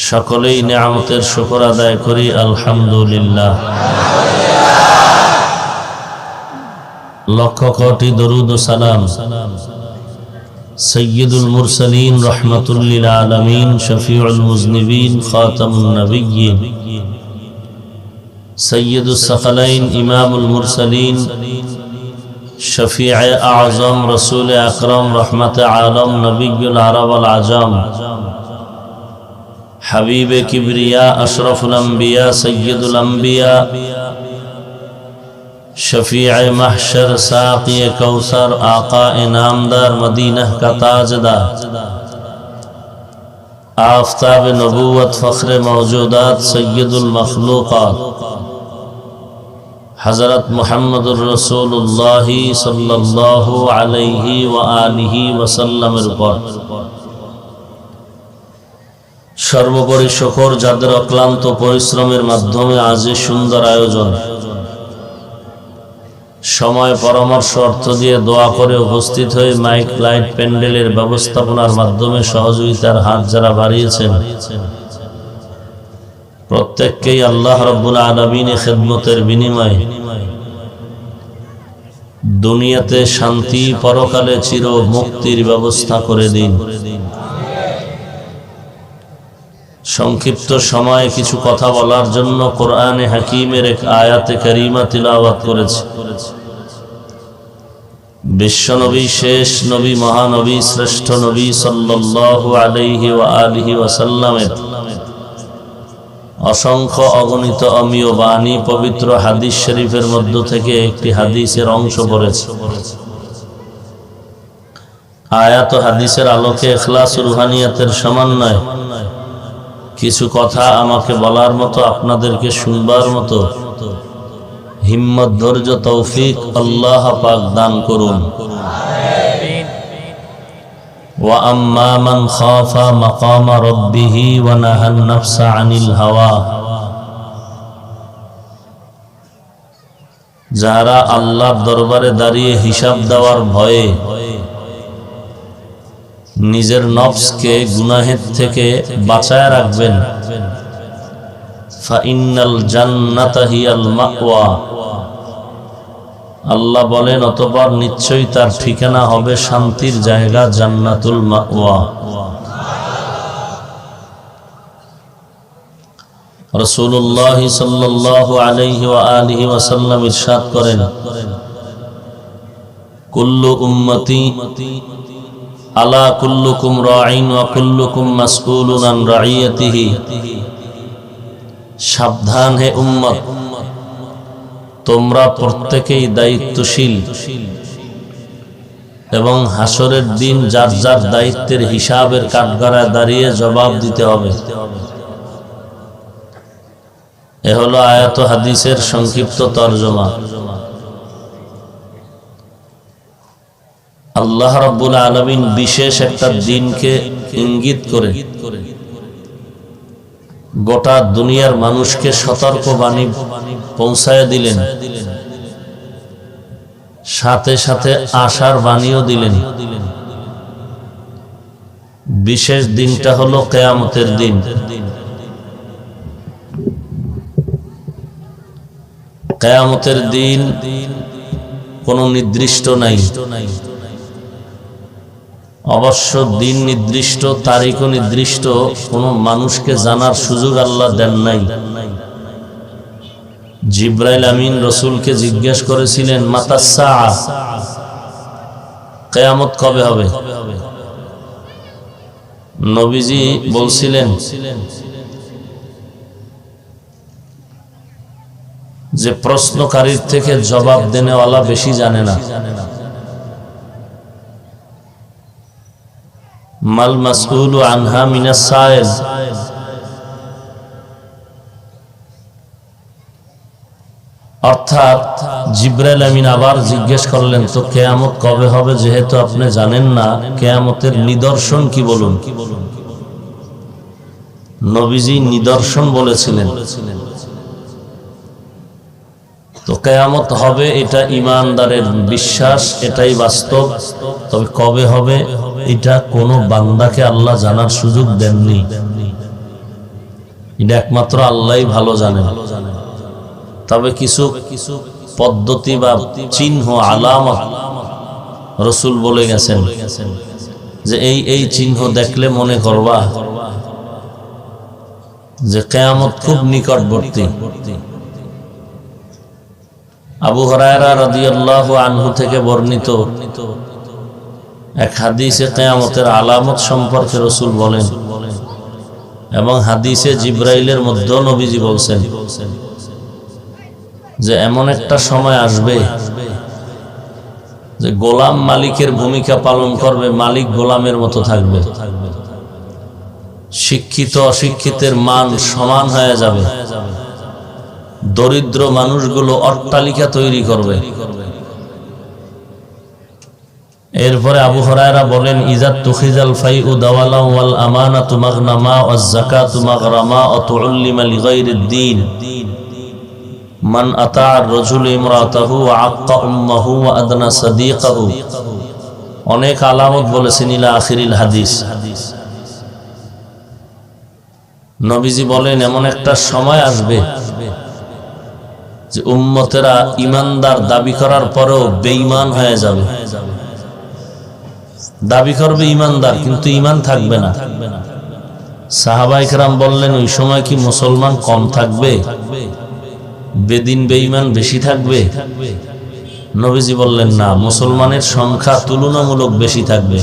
সকলেই নিয়ামতের শুকর আদায় করি আলহামদুলিল্লাহ লক্ষ কোটি দরুদ ও সালাম সৈয়দুল মুরসালিন রাহমাতুল লিল আলামিন শফিউল মুজনিবিন খাতামুন নবিয়্যিন সৈয়দুস সাকালাইন ইমামুল মুরসালিন শফিয়ে আযম রাসূল আকরাম রহমতে আলম নবিয়ুল আরব ওয়াল আজম হাবিব কিবরিয়া আশরাফুল আম্বিয়া সৈয়দুল আম্বিয়া शफीअ महशर साक़ी कौसर आका इनामदार मदीना का ताजदार आफ़ताब नबूवत फ़ख्र मौजूदात सय्यदुल मखलूक़ात हज़रत मुहम्मदुर रसूलुल्लाह सल्लल्लाहु अलैहि व आलिहि वसल्लमेर উপর সর্বোপরি শুকর যাদের অক্লান্ত পরিশ্রমের মাধ্যমে আজ এই সুন্দর আয়োজন সময় পরামর্শ অর্থ দিয়ে দোয়া করে উপস্থিত হয়ে মাইক লাইট প্যান্ডেলের ব্যবস্থাপনার মাধ্যমে সহযোগিতার হাত যারা বাড়িয়েছেন প্রত্যেককেই আল্লাহ রাব্বুল আলামিনের খিদমতের বিনিময়ে দুনিয়াতে শান্তি, পরকালে চির মুক্তির ব্যবস্থা করে দিন। সংক্ষিপ্ত সময়ে কিছু কথা বলার জন্য কোরআনে হাকিমের এক আয়াতে কারিমা তিলাওয়াত করেছি। বিশ্বনবী, শেষ নবী, মহানবী, শ্রেষ্ঠ নবী সাল্লাল্লাহু আলাইহি ওয়া আলিহি ওয়াসাল্লামের অসংখ্য অগণিত অমীয় বাণী পবিত্র হাদিস শরীফের মধ্য থেকে একটি হাদিসের অংশ পড়েছে। আয়াত ও হাদিসের আলোকে ইখলাস রুহানিয়াতের সমন্বয়ে কিছু কথা আমাকে বলার মতো, আপনাদেরকে শুনবার মতো হিম্মত, ধৈর্য, তৌফিক আল্লাহ পাক দান করুন। ওয়া আম্মা মান খাফা মাকামা রাব্বিহি ওয়া নাহান নাফসা আনিল হাওয়া, যারা আল্লাহর দরবারে দাঁড়িয়ে হিসাব দেওয়ার ভয়ে নিজের নফসকে গুনাহের থেকে বাঁচায় রাখবেন, ফাইন্নাল জান্নাতা হিয়াল মাওয়া, আল্লাহ বলেন অতঃপর নিশ্চয়ই তার ঠিকানা হবে শান্তির জায়গা, জান্নাতুল মাওয়া। রাসূলুল্লাহ সাল্লাল্লাহু আলাইহি ওয়া আলিহি ওয়াসাল্লাম ইরশাদ করেন, কুল্লু উম্মতি আলা কুল্লুকুম রাঈন ওয়া কুল্লুকুম মাসউলুন আন রাইয়াতিহি, সাবধান হে উম্মত, তোমরা প্রত্যেকেই দায়িত্বশীল এবং হাসরের দিন যার যার দায়িত্বের হিসাবের কাঠগড়ায় দাঁড়িয়ে জবাব দিতে হবে। এ হলো আয়াত ও হাদিসের সংক্ষিপ্ত তরজমা। আল্লাহ রাব্বুল আলামিন বিশেষ একটা দিনকে ইঙ্গিত করে গোটা দুনিয়ার মানুষকে সতর্ক বাণী পৌঁছায় দিলেন, সাথে সাথে আশার বাণীও দিলেন। বিশেষ দিনটা হলো কিয়ামতের দিন। কিয়ামতের দিন কোনো নির্দিষ্ট নাই, অবশ্য দিন নির্দিষ্ট, তারিখও নির্দিষ্ট, কোনো মানুষকে জানার সুযোগ আল্লাহ দেন নাই। জিবরাইল আমিন রাসূলকে জিজ্ঞেস করেছিলেন, মাতাস সাআ, কিয়ামত কবে হবে? নবীজি বলছিলেন যে প্রশ্নকারীর থেকে জবাব দেনেওয়ালা বেশি জানে না। মাল মাসউলু আনহা মিনাস সাইল, অর্থাৎ জিবরাইল আমিন আবার জিজ্ঞেস করলেন, তো কিয়ামত কবে হবে যেহেতু আপনি জানেন না, কিয়ামতের নিদর্শন কি বলুন। নবীজি নিদর্শন বলেছিলেন। তো কিয়ামত হবে, এটা ঈমানদারের বিশ্বাস, এটাই বাস্তব। তবে কবে হবে এটা কোনো বান্দাকে আল্লাহ জানার সুযোগ দেননি, এটা একমাত্র আল্লাহই ভালো জানেন। তবে কিছু পদ্ধতি বা চিহ্ন, আলামত রাসূল বলে গেছেন যে এই চিহ্ন দেখলে মনে করবা যে কিয়ামত খুব নিকটবর্তী। আবু হুরায়রা রাদিয়াল্লাহু আনহু থেকে বর্ণিত এক হাদিসে কিয়ামতের আলামত সম্পর্কে রাসূল বলেন, এবং হাদিসে জিবরাইলের মধ্যে নবীজি বলছেন যে এমন একটা সময় আসবে যে গোলাম মালিকের ভূমিকা পালন করবে, মালিক গোলামের মতো থাকবে, শিক্ষিত অশিক্ষিতের মান সমান হয়ে যাবে, দরিদ্র মানুষগুলো অট্টালিকা তৈরি করবে। এরপরে আবু হুরায়রা বলেন, ইজা তুখিজাল ফাইউ দাওয়ালা ওয়াল আমানাতু মাগনামা ওয়াজ যাকাতু মাগরামা ওয়া তুউল্লিমা লিগাইরিদ দ্বীন মান আতা'আর রাজুল ইমরাতাহু ওয়া আক্কা উম্মাহু ওয়া আদনা সাদিকাহু। অনেক আলামত বলেছেন ইলা আখিরিল হাদিস। নবীজি বলেন এমন একটা সময় আসবে যে উম্মতেরা ইমানদার দাবি করার পরেও বেঈমান হয়ে যাবে। দাবি করবে ইমানদার, কিন্তু ইমান থাকবে না। সাহাবায়ে কেরাম বললেন, ওই সময় কি মুসলমান কম থাকবে? বেদিন বেঈমান বেশি থাকবে? নবীজি বললেন, না, মুসলমানের সংখ্যা তুলনামূলক বেশি থাকবে,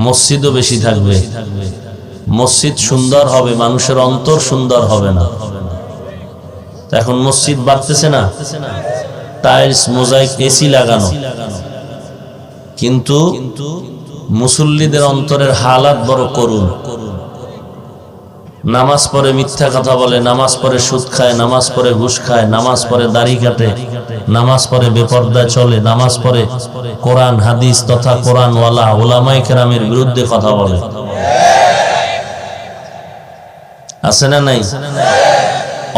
মসজিদও বেশি থাকবে। মসজিদ সুন্দর হবে, মানুষের অন্তর সুন্দর হবে না। এখন মসজিদ বাড়তেছে না, টাইলস, মোজাইক, এসি লাগানো, কিন্তু মুসল্লিদের অন্তরের হালাত বড় করুণ। নামাজ পড়ে মিথ্যা কথা বলে, নামাজ পড়ে সুদ খায়, নামাজ পড়ে ঘুষ খায়, নামাজ পড়ে দাড়ি কাটে, নামাজ পড়ে বেপরদায় চলে, নামাজ পড়ে কোরআন হাদিস তথা কোরআনওয়ালা উলামায়ে কেরামের বিরুদ্ধে কথা বলে। আছে না নাই?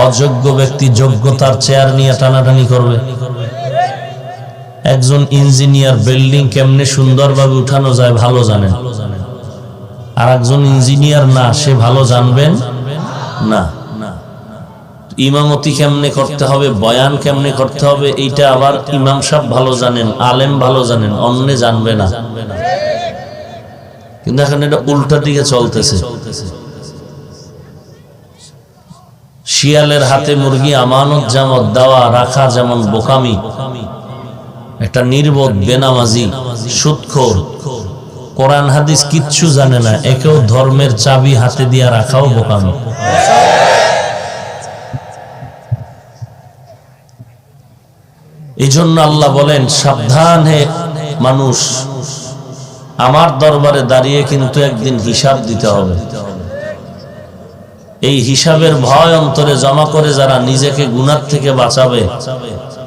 অযোগ্য ব্যক্তি যোগ্যতার চেয়ার নিয়ে টানাটানি করবে। একজন ইঞ্জিনিয়ার বিল্ডিং কেমনে সুন্দরভাবে উঠানো যায় ভালো জানেন, আর একজন ইঞ্জিনিয়ার না, সে ভালো জানবেন না। ইমামতি কেমনে করতে হবে, বয়ান কেমনে করতে হবে, এইটা আবার ইমাম সাহেব ভালো জানেন, আলেম ভালো জানেন, অন্যে জানবে না। কিন্তু এখন এটা উল্টা দিকে চলতেছে। শিয়ালের হাতে মুরগি আমানত জামত দেওয়া রাখা যেমন বোকামি, একটা নির্বোধ বেনামাজি সুদখোর কোরআন হাদিস কিচ্ছু জানে না, একেও ধর্মের চাবি হাতে দিয়া রাখাও বোকামি। এই জন্য আল্লাহ বলেন, সাবধান হে মানুষ, আমার দরবারে দাঁড়িয়ে কিন্তু একদিন হিসাব দিতে হবে। এই হিসাবের ভয় অন্তরে জমা করে যারা নিজেকে গুনাহ থেকে বাঁচাবে,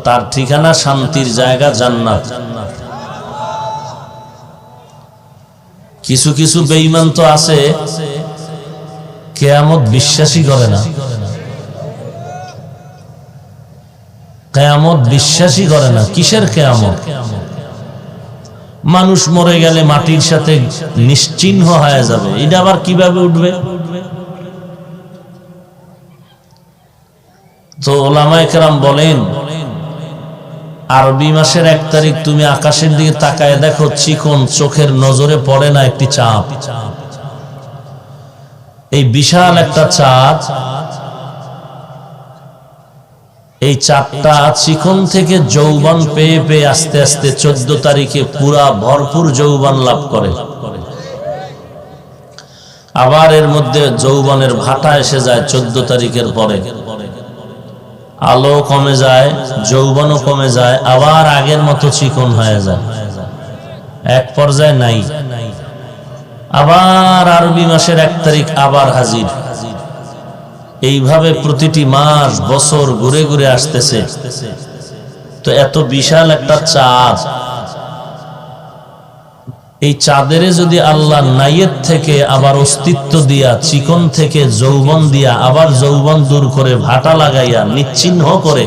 তার ঠিকানা শান্তির জায়গা জান্নাত। কিছু কিছু বেঈমান তো আছে, কিয়ামত বিশ্বাসই করে না, কিয়ামত বিশ্বাসই করে না। কিসের কিয়ামত? মানুষ মরে গেলে মাটির সাথে নিশ্চিহ্ন হয়ে যাবে, এটা আবার কিভাবে উঠবে? তো উলামায়ে কেরাম বলেন, আরবি মাসের 1 তারিখ তুমি আকাশের দিকে তাকায় দেখো, চিকন চোখের নজরে পড়ে না একটি চাঁদ। এই বিশাল একটা চাঁদ, এই চাঁদটা চিকন থেকে যৌবন পেয়ে পেয়ে আস্তে আস্তে 14 তারিখে পুরা ভরপুর যৌবন লাভ করে। আবার এর মধ্যে যৌবনের ভাটা এসে যায় 14 তারিখের পরে, আলো কমে যায়, যৌবনও কমে যায়, আবার আগের মতো চিকন হয়ে যায়, এক পর্যায়ে নাই। আবার আরবি মাসের 1 তারিখ আবার হাজির। এইভাবে প্রতিটি মাস বছর ঘুরে ঘুরে আসতেছে। তো এত বিশাল একটা চাঁদ, এই চাঁদের যদি আল্লাহ নাইয়ের থেকে আবার অস্তিত্ব দিয়া, চিকন থেকে যৌবন দিয়া, আবার যৌবন দূর করে ভাটা লাগাইয়া নিশ্চিহ্ন করে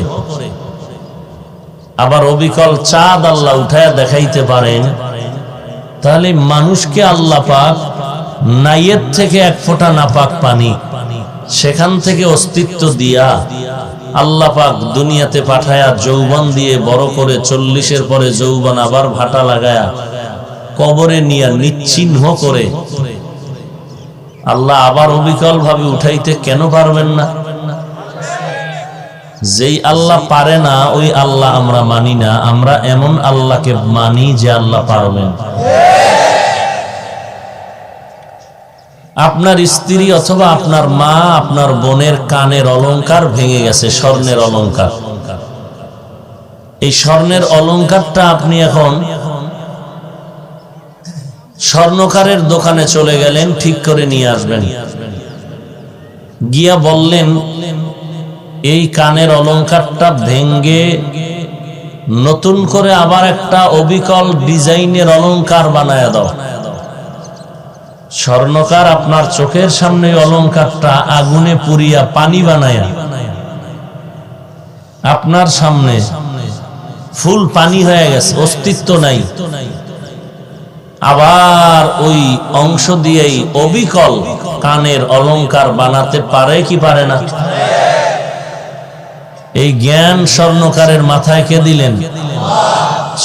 আবার অবিকল চাঁদ আল্লাহ উঠায়া দেখাইতে পারেন, তাহলে মানুষকে আল্লাহ পাক নাইয়ের থেকে 1 ফোঁটা নাপাক পানি, সেখান থেকে অস্তিত্ব দিয়া আল্লাহ পাক দুনিয়াতে পাঠায়া যৌবন দিয়ে বড় করে 40-এর পরে যৌবন আবার ভাটা লাগায়া কবরে নিয়ে নিশ্চিহ্ন করে আল্লাহ আবার অবিকল ভাবে উঠাইতে কেন পারবেন না? যেই আল্লাহ পারে না, ওই আল্লাহ আমরা মানি না। আমরা এমন আল্লাহকে মানি যে আল্লাহ পারবেন। আপনার স্ত্রী অথবা আপনার মা, আপনার বোনের কানের অলংকার ভেঙে গেছে, স্বর্ণের অলংকার। এই স্বর্ণের অলংকারটা আপনি এখন স্বর্ণকারের দোকানে চলে গেলেন, ঠিক করে নিয়ে আসবেন। গিয়া বললেন, এই কানের অলংকারটা ভেঙ্গে নতুন করে আবার একটা অবিকল ডিজাইনের অলংকার বানায়া দাও। স্বর্ণকার আপনার চোখের সামনে অলংকারটা আগুনে পুড়িয়া পানি বানায়া আপনার সামনে ফুল পানি হয়ে গেছে, অস্তিত্ব নাই। আবার ওই অংশ দিয়েই অবিকল কানের অলংকার বানাতে পারে কি পারে না? এই জ্ঞান স্বর্ণকারের মাথায় কে দিলেন?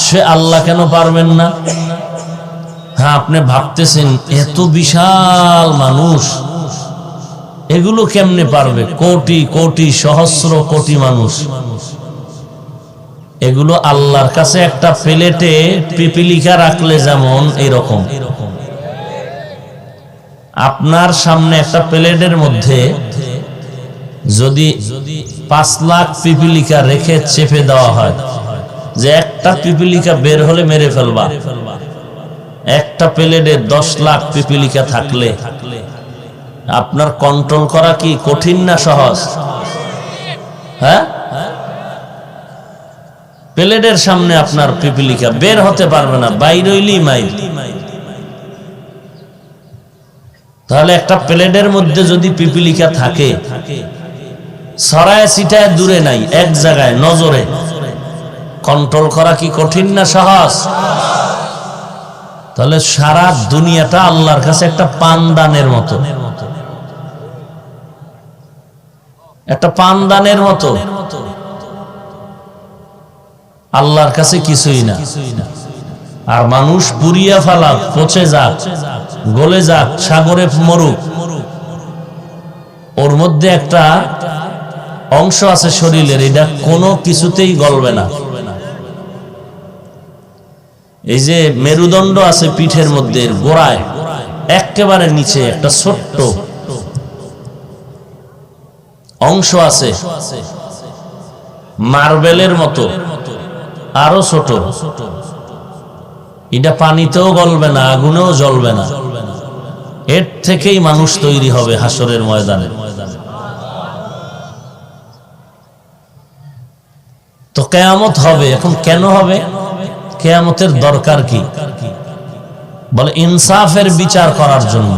সে আল্লাহ কেন পারবেন না? হ্যাঁ, আপনি ভাবতেছেন এত বিশাল মানুষ, এগুলো কেমনে পারবে? কোটি কোটি সহস্র কোটি মানুষ, এগুলো আল্লাহর কাছে একটা প্লেটে পিপিলিকা রাখলে যেমন এরকম। আপনার সামনে একটা প্লেটের মধ্যে যদি 5 লাখ পিপিলিকা রেখে চেপে দেওয়া হয়, যে একটা পিপিলিকা বের হলে মেরে ফেলবা, একটা প্লেটে 10 লাখ পিপিলিকা থাকলে আপনার কন্ট্রোল করা কি কঠিন না সহজ? হ্যাঁ, প্লেটের সামনে আপনার পিপিলিকা বের হতে পারবে না, বাইরে হইলেই মাইল। তাহলে একটা প্লেটের মধ্যে যদি পিপিলিকা থাকে, ছড়ায় ছিটায় দূরে নাই, এক জায়গায় নজরে, কন্ট্রোল করা কি কঠিন না সহজ? তাহলে সারা দুনিয়াটা আল্লাহর কাছে একটা পানদানের মতো, একটা পানদানের মতো, আল্লাহর কাছে কিছুই না। আর মানুষ পুড়িয়া ফালাক, পচে যাক, গলে যাক, সাগরে মরুক, ওর মধ্যে একটা অংশ আছে শরীরের, এটা কোনো কিছুতেই গলবে না। এই যে মেরুদণ্ড আছে পিঠের মধ্যে, গোড়ায় একেবারে নিচে একটা ছোট্ট অংশ আছে, মার্বেলের মতো, আরো ছোট, এটা পানিতেও গলবে না, আগুনেও জ্বলবে না। এর থেকেই মানুষ তৈরি হবে হাসরের ময়দানে। তো কিয়ামত হবে। এখন কেন হবে? কিয়ামতের দরকার কি? বলে ইনসাফের বিচার করার জন্য।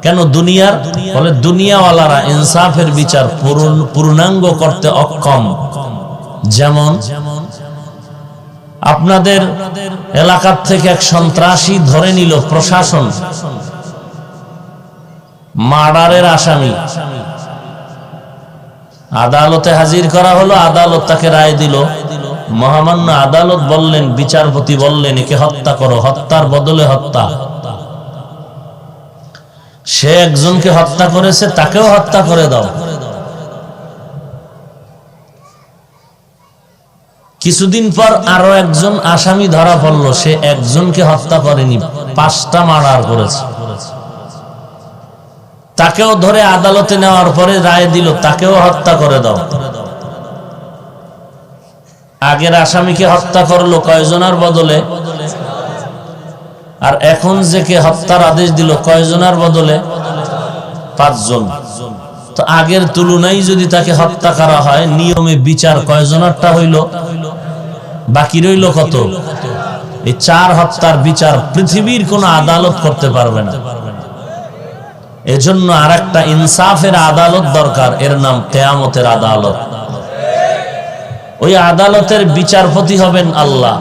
কেন দুনিয়ার? বলে দুনিয়াওয়ালারা ইনসাফের বিচার পূর্ণাঙ্গ করতে অক্ষম। যেমন আপনাদের এলাকার থেকে এক সন্ত্রাসী ধরে নিল প্রশাসন, মার্ডারের আসামি, আদালতে হাজির করা হলো, আদালত তাকে রায় দিল। মহামান্য আদালত বললেন, বিচারপতি বললেন একে হত্যা করো, হত্যার বদলে হত্যা। সে একজনকে হত্যা করেছে, তাকেও হত্যা করে দাও। কিছুদিন পর আরো একজন আসামি ধরা পড়লো, সে একজনকে হত্যা করেনি, 5টা মার্ডার করেছে। তাকেও ধরে আদালতে নেওয়ার পরে রায় দিল, তাকেও হত্যা করে দাও। আগের আসামিকে হত্যা করলো কয়জনের বদলে? আর এখন যে কে হত্যার আদেশ দিল কয়জনের বদলে? 5 জন। তো আগের তুলনায় যদি তাকে হত্যা করা হয়, নিয়মে বিচার কয়জনেরটা হইল? বাকি রইল কত? এই 4 হত্যার বিচার পৃথিবীর কোন আদালত করতে পারবে না। এজন্য আর একটা ইনসাফের আদালত দরকার, এর নাম কিয়ামতের আদালত। ওই আদালতের বিচারপতি হবেন আল্লাহ,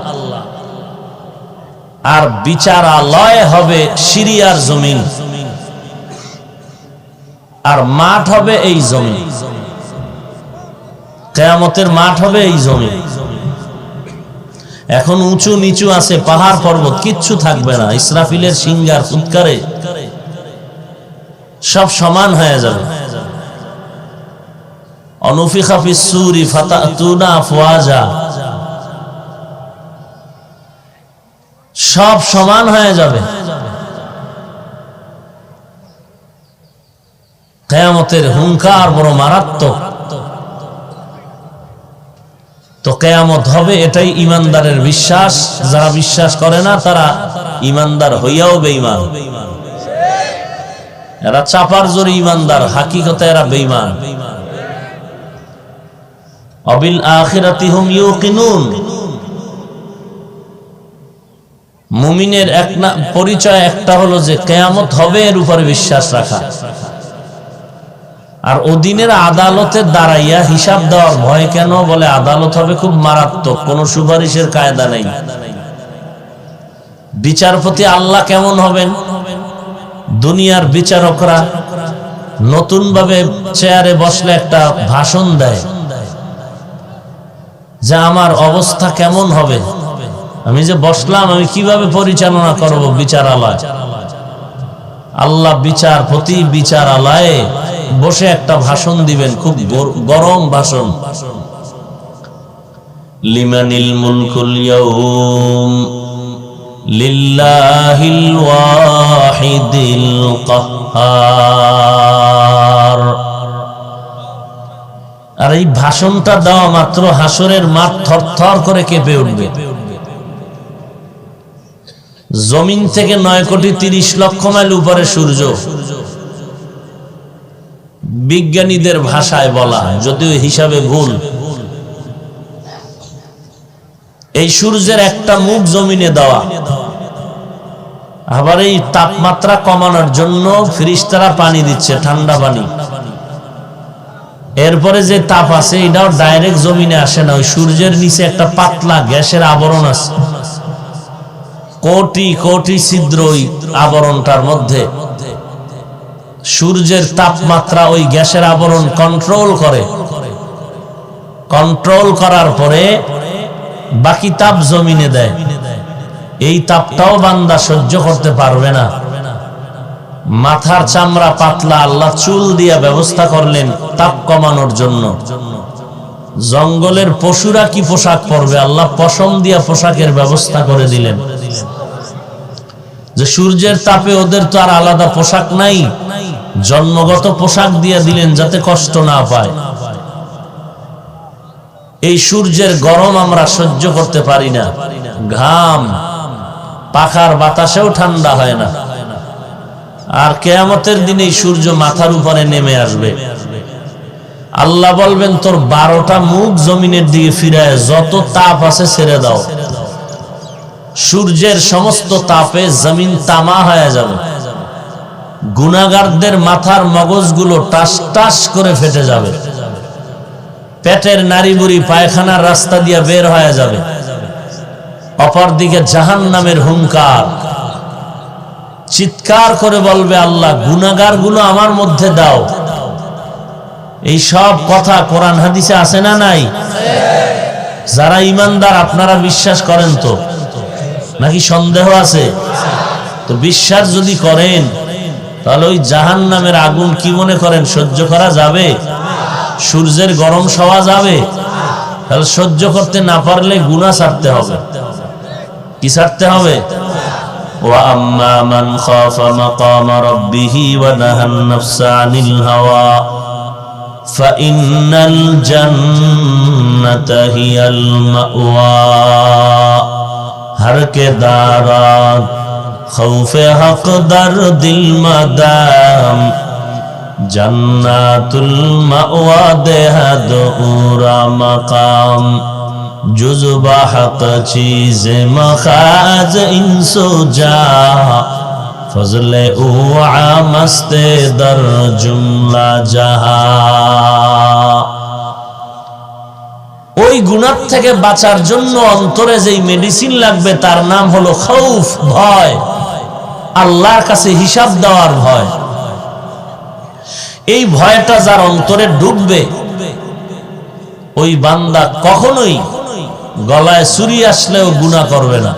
আর বিচারালয় হবে সিরিয়ার জমিন, আর মাঠ হবে এই জমিন। কিয়ামতের মাঠ হবে এই জমিন। এখন উঁচু নিচু আছে, পাহাড় পর্বত কিচ্ছু থাকবে না। ইসরাফিলের সিংহার ফুৎকারে সব সমান হয়ে যাবে। অনুফিখা ফিস সূরি ফাতাতুনা আফওয়াজা, সব সমান হয়ে যাবে। কিয়ামতের হুঙ্কার বড় মারাত্মক। তো কিয়ামত হবে, এটাই ঈমানদারের বিশ্বাস। যারা বিশ্বাস করে না তারা ঈমানদার হইয়াও বেঈমান। এরা চাপার জোরে ঈমানদার, হাকিকতে এরা বেঈমান। অবিল আখিরাতি হুম ইউকিনুন। মুমিনের পরিচয় একটা হলো যে কিয়ামত হবে, এর উপরে বিশ্বাস রাখা। আর ওদিনের আদালতে দাঁড়াইয়া হিসাব দেওয়ার ভয় কেন? বলে আদালত হবে খুব মারাত্মক, কোন সুপারিশের কায়দা নেই। বিচারপতি আল্লাহ কেমন হবেন? দুনিয়ার বিচারকরা নতুন ভাবে চেয়ারে বসলে একটা ভাষণ দেয়, যে আমার অবস্থা কেমন হবে, আমি যে বসলাম আমি কিভাবে পরিচালনা করব বিচারালয়। আল্লাহ বিচারপতি বিচারালয়ে বসে একটা ভাষণ দিবেন, খুব গরম ভাষণ। লিমানিল মুলকুল ইয়াউম লিল্লাহিল ওয়াহিদিল কাহ্হার। আর এই ভাষণটা দেওয়া মাত্র হাসরের মাঠ থরথর করে কেঁপে উঠবে। জমিন থেকে 9,30,00,000 মাইল উপরে সূর্য। বিজ্ঞানীদের ভাষায় বলা, যদিও হিসাবে ভুল, এই সূর্যের একটা মুখ জমিনে দেওয়া। আবার এই তাপমাত্রা কমানোর জন্য ফেরেশতারা পানি দিচ্ছে, ঠান্ডা পানি। এরপরে যে তাপ আছে এটাও ডাইরেক্ট জমিনে আসে না, ওই সূর্যের নিচে একটা পাতলা গ্যাসের আবরণ আছে, কোটি কোটি ছিদ্র ওই আবরণটার মধ্যে। সূর্যের তাপমাত্রা ওই গ্যাসের আবরণ কন্ট্রোল করে, কন্ট্রোল করার পরে বাকি তাপ জমিনে দেয়। এই তাপটাও বান্দা সহ্য করতে পারবে না। মাথার চামড়া পাতলা, আল্লাহ চুল দিয়া ব্যবস্থা করলেন তাপ কমানোর জন্য। জঙ্গলের পশুরা কি পোশাক পরবে, আল্লাহ পশম দিয়া পোশাকের ব্যবস্থা করে দিলেন। যে সূর্যের তাপে ওদের তো আর আলাদা পোশাক নাই, জন্মগত পোশাক দিয়ে দিলেন যাতে কষ্ট না পায়। এই সূর্যের গরম আমরা সহ্য করতে পারি না, ঘাম পাখার বাতাসেও ঠান্ডা হয় না। আর কিয়ামতের দিনে সূর্য মাথার উপরে নেমে আসবে। আল্লাহ বলবেন তোর 12টা মুখ জমিনের দিকে ফিরায় যত তাপ আছে ছেড়ে দাও। সূর্যের সমস্ত তাপে জমিন তামা হয়ে যাবে। গুনাহগারদের মাথার মগজগুলো টাস টাস করে ফেটে যাবে। পেটের নাড়িভুড়ি পায়খানার রাস্তা দিয়ে বের হয়ে যাবে। অপরদিকে জাহান্নামের হুঙ্কার, চিৎকার করে বলবে আল্লাহ গুনাহগারগুলো আমার মধ্যে দাও। এই সব কথা কোরআন হাদিসে আছে না নাই? যারা ঈমানদার আপনারা বিশ্বাস করেন তো, নাকি সন্দেহ আছে? তো বিশ্বাস যদি করেন তাহলে ওই জাহান্নামের আগুন কি মনে করেন সহ্য করা যাবে? সূর্যের গরম সওয়া যাবে? তাহলে সহ্য করতে না পারলে গুনাহ ছাড়তে হবে। কি ছাড়তে হবে? ওয়া আম্মা মান খাফা মাকামা রাব্বিহি ওয়া নাহান নাফসা আনিল হাওয়া ফাইন্নাল জান্নাতা হিয়াল মাওয়া। हर के दारात खौफे हक दर दिल मदाम जन्नातुल मावा देहद उरा मकाम जुज़बा हक चीज़ मखाज इंसो जा फजले उआ मस्ते दर जुमला जहा। ওই গুনাহ থেকে বাঁচার জন্য অন্তরে যেই মেডিসিন লাগবে তার নাম হলো খৌফ, ভয়, আল্লাহর কাছে হিসাব দেওয়ার ভয়। এই ভয়টা যার অন্তরে ঢুকবে ওই বান্দা কখনোই গলায় ছুরি আসলেও গুনাহ করবে না।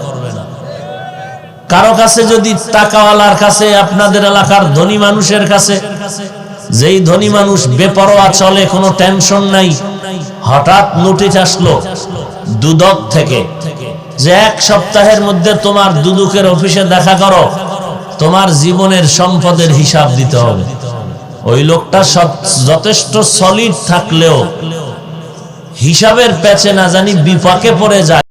কারো কাছে যদি টাকাওয়ালার কাছে, আপনাদের এলাকার ধনী মানুষের কাছে, যেই ধনী মানুষ বেপরোয়া চলে, কোনো টেনশন নাই, হঠাৎ নোটিশ আসলো দুদক থেকে যে 1 সপ্তাহের মধ্যে তোমার দুদকের অফিসে দেখা করো, তোমার জীবনের সম্পদের হিসাব দিতে হবে। ওই লোকটা যথেষ্ট সলিড থাকলেও হিসাবের প্যাচে না জানি বিপাকে পড়ে যায়।